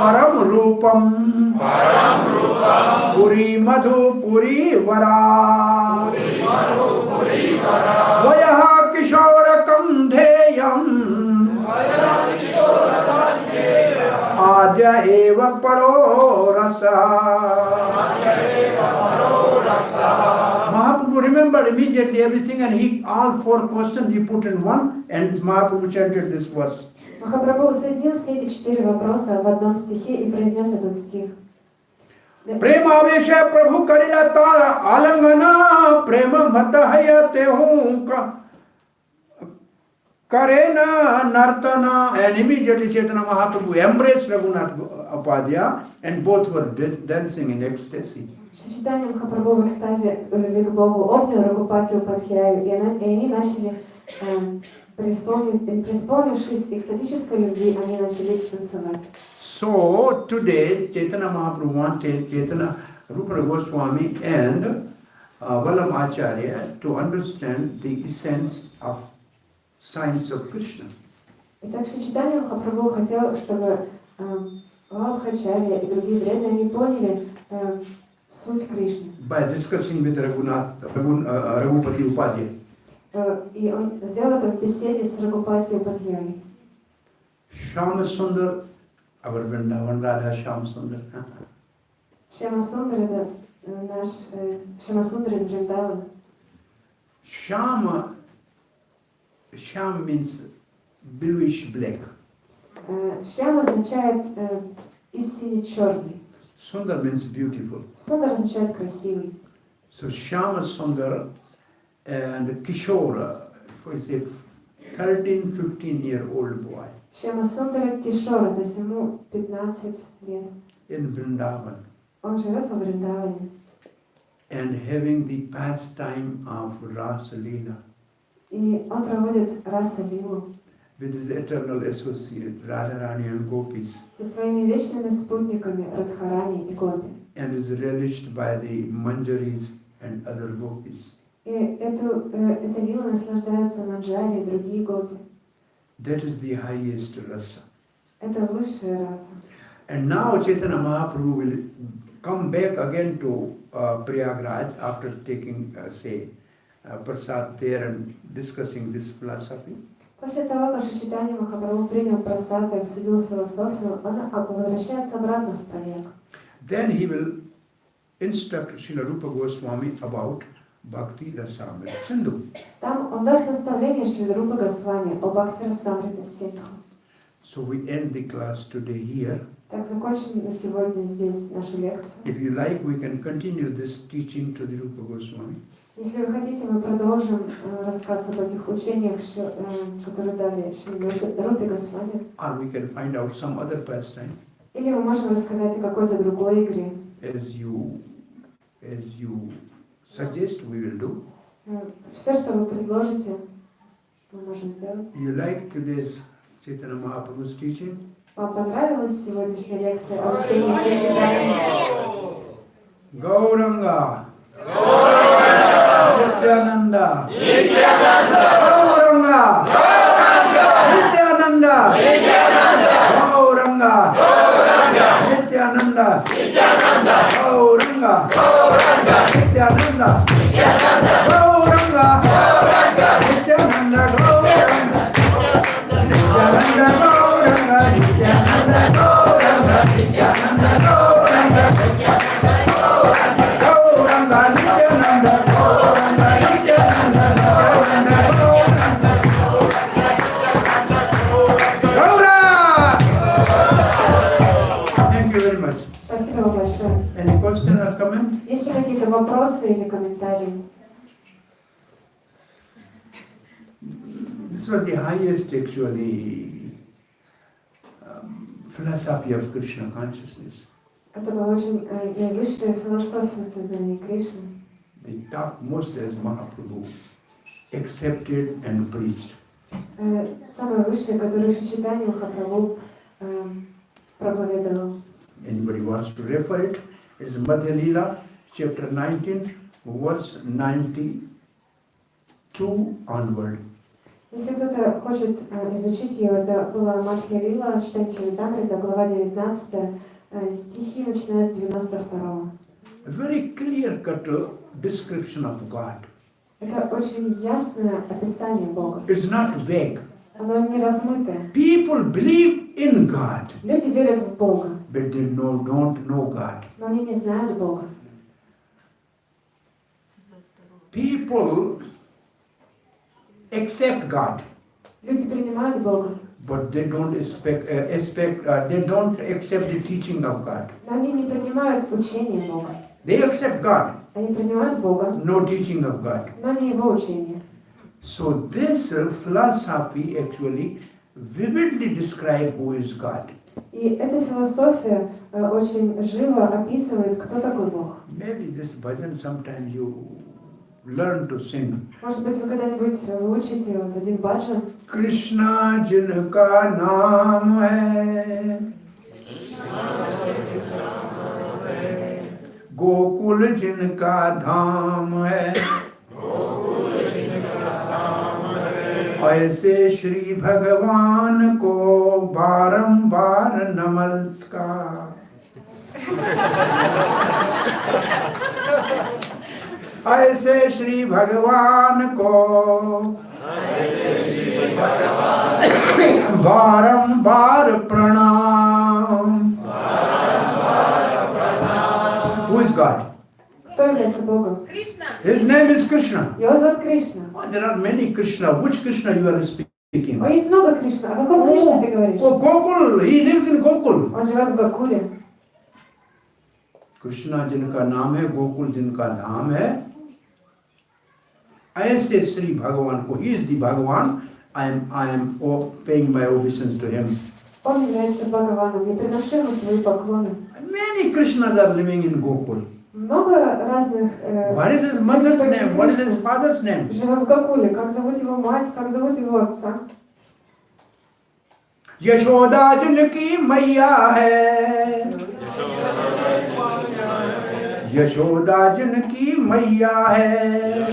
param rupam puri madhu puri vara vayaha kishorakam dheyam adya eva paro rasa. Mahaprabhu remembered immediately everything, and all four questions he put in one, and Mahaprabhu chanted this verse. Махапрабху соединил все эти 4 вопроса в одном стихе и произнес этот стих. Prema avesha prabhu karila tara alangana prema matahayate hunka karena nartana, and immediately Chaitanya Mahaprabhu embraced Raghunath Upadhyaya, and both were dancing in ecstasy. Читание Махапрабху в экстазе любви к Богу обнял Рагупатию Падхияю, и они начали, преисполнившись экстатической любви, они начали танцевать. So today Chaitanya Mahaprabhu wanted Chaitanya Rupa Goswami and Vallabh Acharya to understand the essence of science of Krishna. Итак, читание Махапрабху хотел, чтобы Валабхачарья и другие древние они поняли суть Кришны. By discussing with Raghupati Upadhyaya. И он сделал это в беседе с Рагупатией Падхияей. Shama Sundar, our Vrindavan Radha Shama Sundar. Шьяма Сундар это наш Шьяма Сундар из Вриндавана. Shama means bluish black. Шьяма означает истинно черный. Sundar means beautiful. Сундар означает красивый. So Shama Sundar and Kishora, for say 13-15-year-old boy Шьяма Сундар Кишора, то есть ему 15 лет. in Vrindavan, Он живет во Вриндаване. and having the pastime of Rasa Leela И он проводит раса лилу with his eternal associate Radharani and Gopis, со своими вечными спутниками Радхарани и Гопи. and is relished by the Manjaris and other Gopis. И эта лила наслаждаются Манджари и другие Гопи. That is the highest rasa. Это высшая раса. And now Chaitanya Mahaprabhu will come back again to Prayagraj after taking, prasad there and discussing this philosophy. После того, как Чайтанья Махапрабху принял прасад и обсудил философию, он возвращается обратно в Праяг. Then he will instruct Srila Rupa Goswami about Bhakti Rasamrita Sindhu. Там он даст наставление Шри Рупа Госвами о Бхакти Расамрита Синдху. So we end the class today here. Так, закончим на сегодня здесь нашу лекцию. If you like, we can continue this teaching to the Rupa Goswami. Если вы хотите, мы продолжим рассказ об этих учениях, которые дали Рупе Госвами. Or we can find out some other pastime. Или мы можем рассказать о какой-то другой игре. As you suggest, we will do. Все, что вы предложите, мы можем сделать. You like today's Chaitanya Mahaprabhu's teaching? Вам понравилась сегодняшняя лекция о учении Шастрия? Gauranga! Nityananda! Gauranga! Nityananda! Gauranga! Nityananda! Gauranga! Nityananda! Gauranga! Nityananda! Gauranga! Nityananda! Gauranga! Nityananda! Gauranga! Nityananda! Gauranga! Gauranga! Nityananda! Gauranga! Nityananda! Gauranga! Thank you very much. Спасибо вам большое. Any question or comment? Есть ли какие-то вопросы или комментарии? This was the highest, actually, philosophy of Krishna consciousness. Это была очень наивысшая философия сознания Кришны. The topmost as Mahaprabhu accepted and preached. Самое высшее, которое Шичитанья Махапрабху проповедовал. Anybody wants to refer it? It's Madhya Leela, chapter 19, verse 92 onward. Если кто-то хочет изучить ее, это была Мадхья Лила, читание Чаритамрита, глава 19, стихи, начиная с 92. A very clear-cut description of God. Это очень ясное описание Бога. It's not vague. Оно не размытое. People believe in God, Люди верят в Бога, but they don't know God. но они не знают Бога. People accept God, Люди принимают Бога, but they don't they don't accept the teaching of God. но они не принимают учение Бога. They accept God, Они принимают Бога, no teaching of God. но не Его учение. So this philosophy actually vividly describes who is God. И эта философия очень живо описывает, кто такой Бог. Maybe this bhajan sometimes you learn to sing. Может быть, вы когда-нибудь выучите вот один баджан. Krishna jinka naam hai, Gokul jinka dham hai, ऐसे श्री भगवान को बारंबार नमस्कार, ऐसे श्री भगवान को बारंबार प्रणाम. Who is God? Кто является Богом? His name is Krishna. Его зовут Кришна. Oh, there are many Krishna. Which Krishna you are speaking? О, есть много Кришна. О каком Кришне ты говоришь? Oh, Gokul. He lives in Gokul. Он живет в Гокуле. Krishna जिनका नाम है, गोकुल जिनका धाम है, ऐसे श्री भगवान को, he is the Bhagavan, I am paying my obeisance to him. Он является Бхагаваном. Я приношу ему свои поклоны. Many Krishnas are living in Gokul. Много разных... What is his mother's name? What is his father's name? Живет в Гокуле. Как зовут его мать? Как зовут его отца? Yashoda जिनकी मैया है, यशोदा जिनकी मैया है,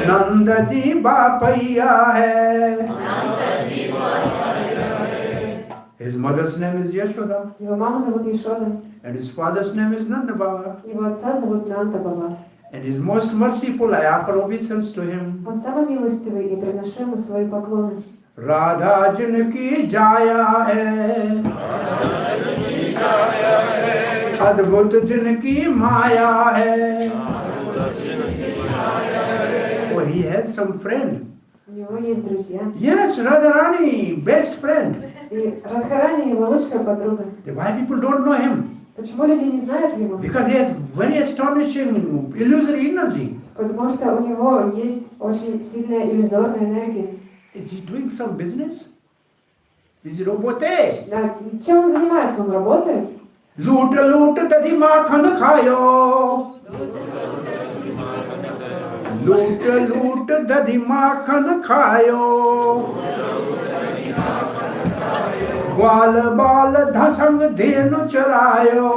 नंद जी बापैया है. His mother's name is Yashoda Его маму зовут Ешода. and his father's name is Nanda Baba. Его отца зовут Нанда Баба. And he is most merciful, I offer obeisance to him. Он самый милостивый, и приношу ему свои поклоны. Radha जिनकी जाया है, अद्भुत जिनकी माया है. Oh, he has some friend. У него есть друзья. Yes, Radharani, best friend. И Радхарани его лучшая подруга. Why people don't know him? Почему люди не знают его? Because he has very astonishing illusory energy. Потому что у него есть очень сильная иллюзорная энергия. Is he doing some business? Is he robote? Да, чем он занимается? Он работает? Loot, loot, dadi makhan khayo. Loot, loot, dadi makhan khayo. Gwal bal dhasang dhenu charayo.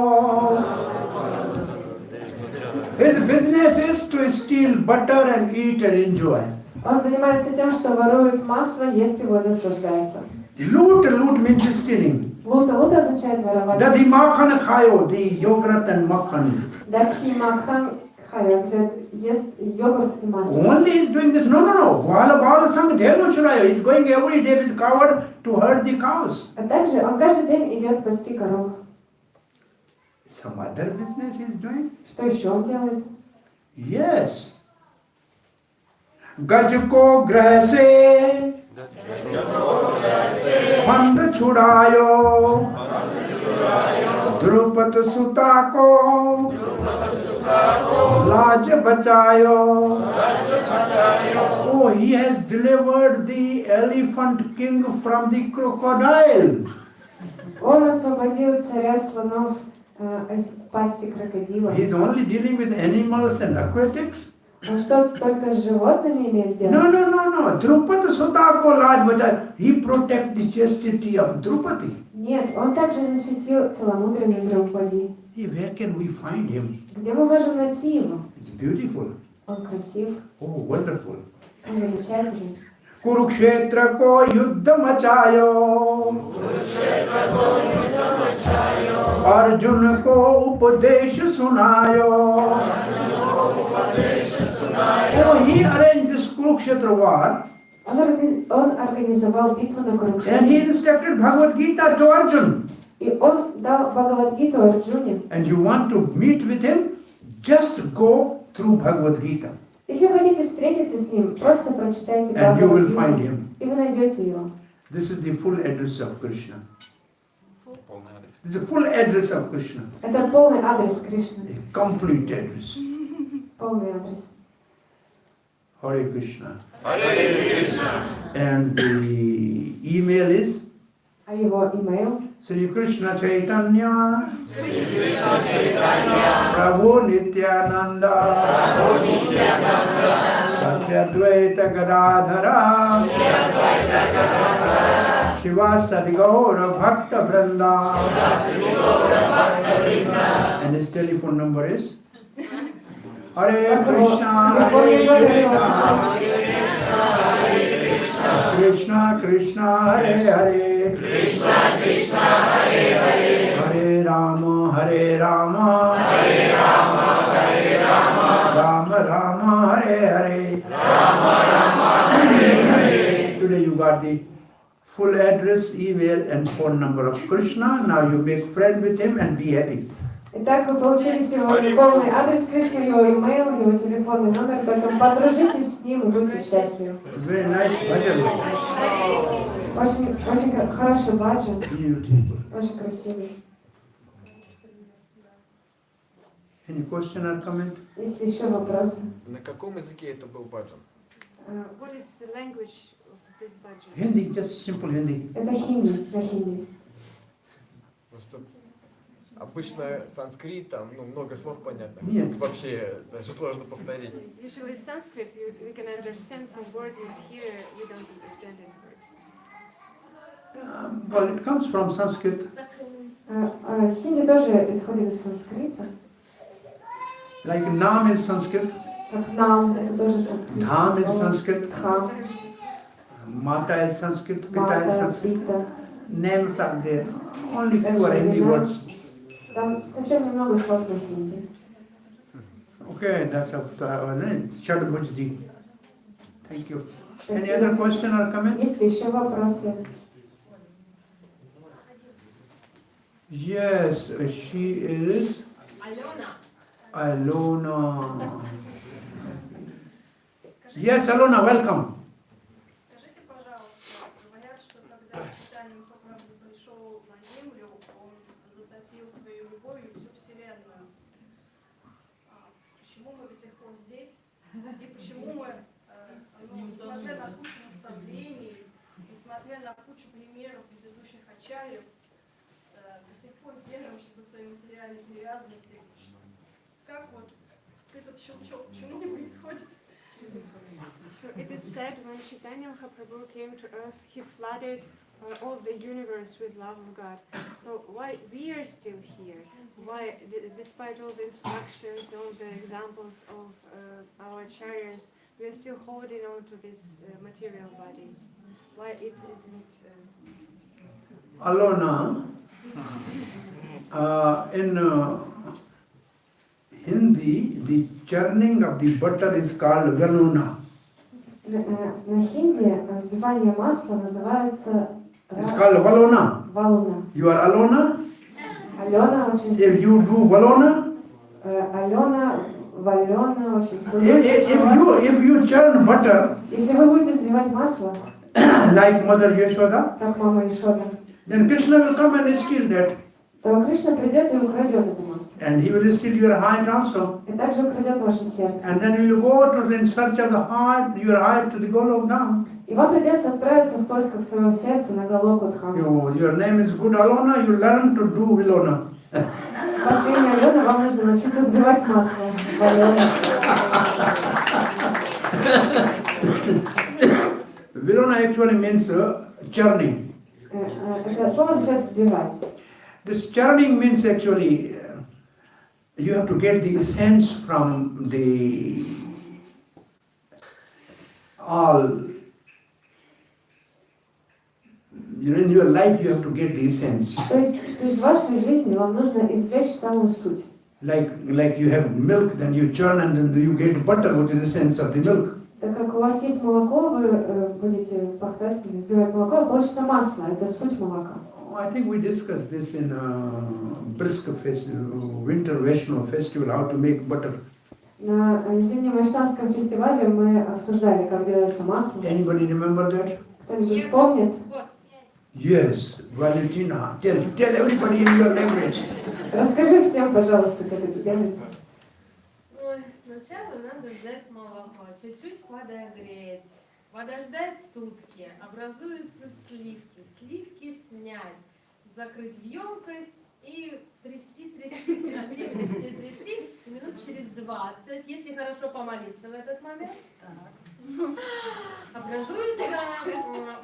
His business is to steal butter and eat and enjoy. Он занимается тем, что ворует масло, ест его и наслаждается. Loot, loot means stealing. Лута означает воровать. Dadi makhan khayo, the yogurt and makhan. Дадхи макхан хай означает ест йогурт и масло. Only he is doing this. No. Gwala bala sang dhenu charayo. He is going every day with coward to herd the cows. А также он каждый день идет пасти коров. Some other business he is doing? Что еще он делает? Yes. Gaj ko grah se band chudayo. Drupat suta ko laaj bachayo. Oh, he has delivered the elephant king from the crocodile. Он освободил царя слонов из пасти крокодила. He is only dealing with animals and aquatics. Он что, только с животными имеет дело? No. Drupad Sutta ko laaj bachayo. He protects the chastity of Drupadi. Нет, он также защитил целомудренный Драупади. Where can we find him? Где мы можем найти его? It's beautiful. Он красив, Oh, wonderful. он замечательный. Kurukshetra ko yuddha machayo. Arjun ko upadesh sunayo. Oh, he arranged this Kurukshetra war Он организовал битву на and he Курукшетре. instructed Bhagavad Gita to Arjun. И он дал Бхагавад-гиту Арджуне. And you want to meet with him? Just go through Bhagavad Gita Если вы хотите встретиться с ним, просто прочитайте and you will find Бхагавад-гиту, him. и вы найдете его. This is the full address of Krishna. This is the full address of Krishna. Это полный адрес Кришны. The complete address. Полный адрес. Hare Krishna. Hare Krishna. And the email is А его имейл? Sri Krishna Chaitanya Prabhu Nityananda Sasyadvaita Gadadhara Shiva Sadigaura Bhakta Vranda. And his telephone number is Hare Krishna, Hare Krishna, Krishna Krishna, Hare Hare, Krishna Krishna Hare Hare. Hare Rama, Hare Rama, Hare Rama Hare Rama. Rama Rama, Hare Hare. Rama Rama Hare Hare. Today you got the full address, email and phone number of Krishna. Now you make friend with him and be happy. Итак, вы получили сегодня полный адрес Кришны, его имейл, его телефонный номер, поэтому подружитесь с ним и будьте счастливы. Very nice bhajan. Очень хороший баджан, Beautiful. очень красивый. Any question or comment? Есть ли еще вопросы? На каком языке это был баджан? What is the language of this bhajan? Hindi, just simple Hindi. Это хинди, на хинди. Просто обычно санскрит, там много слов понятно. Нет. Тут вообще даже сложно повторить. Usually Sanskrit, you can understand some words, and here you don't understand any words. Well, it comes from Sanskrit. Хинди тоже исходит из санскрита. Like Nam is Sanskrit, Как нам, это тоже санскрит. Dham is Sanskrit, Дхам, Mata is Sanskrit, Pita is Мата, Sanskrit. Пита. Names are there. Only few are Hindi words. Там совсем немного слов за хинди. Okay, that's up to Shadbhutji. Thank you. Any Спасибо. other question or comment? Есть ли еще вопросы? Yes, she is Alona. Yes, Alona, welcome. вот здесь, и почему мы, несмотря на кучу наставлений, несмотря на кучу примеров предыдущих ачарьев, до сих пор держимся за свои материальные привязанности. Как вот этот щелчок, почему не происходит? So it is said when Chaitanya Mahaprabhu came to earth, he flooded all the universe with love of God. So why we are still here? Why, despite all the instructions, all the examples of our acharyas, we are still holding on to these material bodies? Why it isn't? Alona, in Hindi, the churning of the butter is called galuna. На хинди взбивание масла называется It's called valona. валуна. You are Alona. Алена очень If you do valona, Алена, Валена очень сложно. if you churn butter Если вы будете взбивать масло, like Mother Yashoda, как мама Ишода, then Krishna will come and steal that, то Кришна придет и украдет это масло. and he will steal your heart also. И также украдет ваше сердце. And then you will go to in search of the heart, your heart to the Golok Dham. И вам придется отправиться в поисках своего сердца на Галоку Дхаму. Your name is good Alona, you learn to do Vilona. Ваше имя Алена, вам нужно научиться взбивать масло. Валена. Vilona actually means churning. Это слово означает взбивать. This churning means actually you have to get the essence from the all. In your life you have to get the essence. То есть, что из вашей жизни вам нужно извлечь самую суть. Like you have milk, then you churn and then you get butter, which is the essence of the milk. Так как у вас есть молоко, вы будете пахтать или взбивать молоко, получится масло. Это суть молока. I think we discussed this in Brisk Winter Vaishnava Festival, how to make butter. На зимнем вайшнавском фестивале мы обсуждали, как делается масло. Anybody remember that? Кто-нибудь помнит? Yes, Valentina. Tell everybody in your language. Расскажи всем, пожалуйста, как это делается. Ой, сначала надо взять молоко, чуть-чуть подогреть, подождать сутки, образуются сливки, сливки снять, закрыть в емкость и трясти, минут через 20, если хорошо помолиться в этот момент. Образуется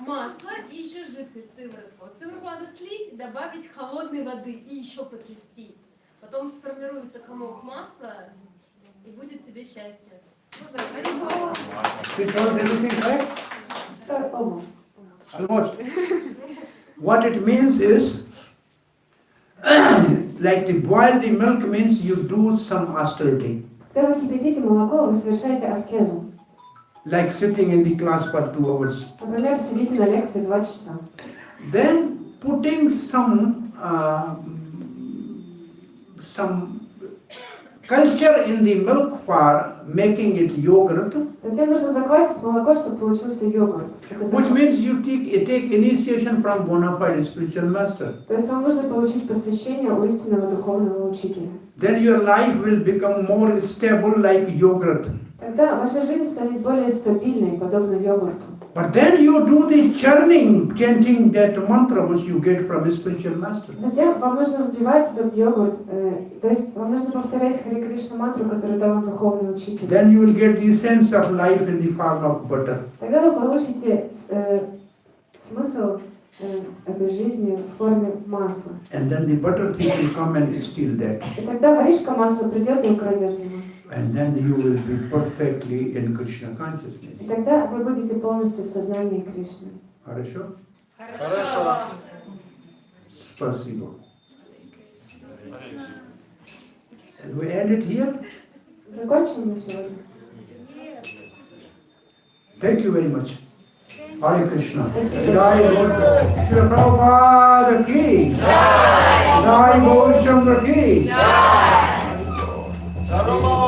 масло и еще жидкость, сыворотку. Сыворотку надо слить, добавить холодной воды и еще потрясти. Потом сформируется комок масла и будет тебе счастье. Almost. What it means is, like to boil the milk means you do some austerity. Когда вы кипятите молоко, вы совершаете аскезу. Like sitting in the class for 2 hours. Например, сидите на лекции 2 часа. Then putting some culture in the milk for making it yogurt. Затем нужно заквасить молоко, чтобы получился йогурт. Which means you take initiation from bona fide spiritual master. То есть вам нужно получить посвящение у истинного духовного учителя. Then your life will become more stable like yogurt. Тогда ваша жизнь станет более стабильной, подобно йогурту. But then you do the churning, chanting that mantra which you get from a spiritual master. Затем вам нужно взбивать этот йогурт, то есть вам нужно повторять Харе Кришна мантру, которую дал вам духовный учитель. Then you will get the sense of life in the form of butter. Тогда вы получите смысл этой жизни в форме масла. And then the butter thief will come and steal that. И тогда воришка масла придет и украдет его. And then you will be perfectly in Krishna И consciousness. тогда вы будете полностью в сознании Кришны. Хорошо? Хорошо. Спасибо. We end it here. Закончим на сегодня. Thank you very much. Hare Krishna. Спасибо. Jai Shri Prabhupada ki. Jai Gaur Chandra ki.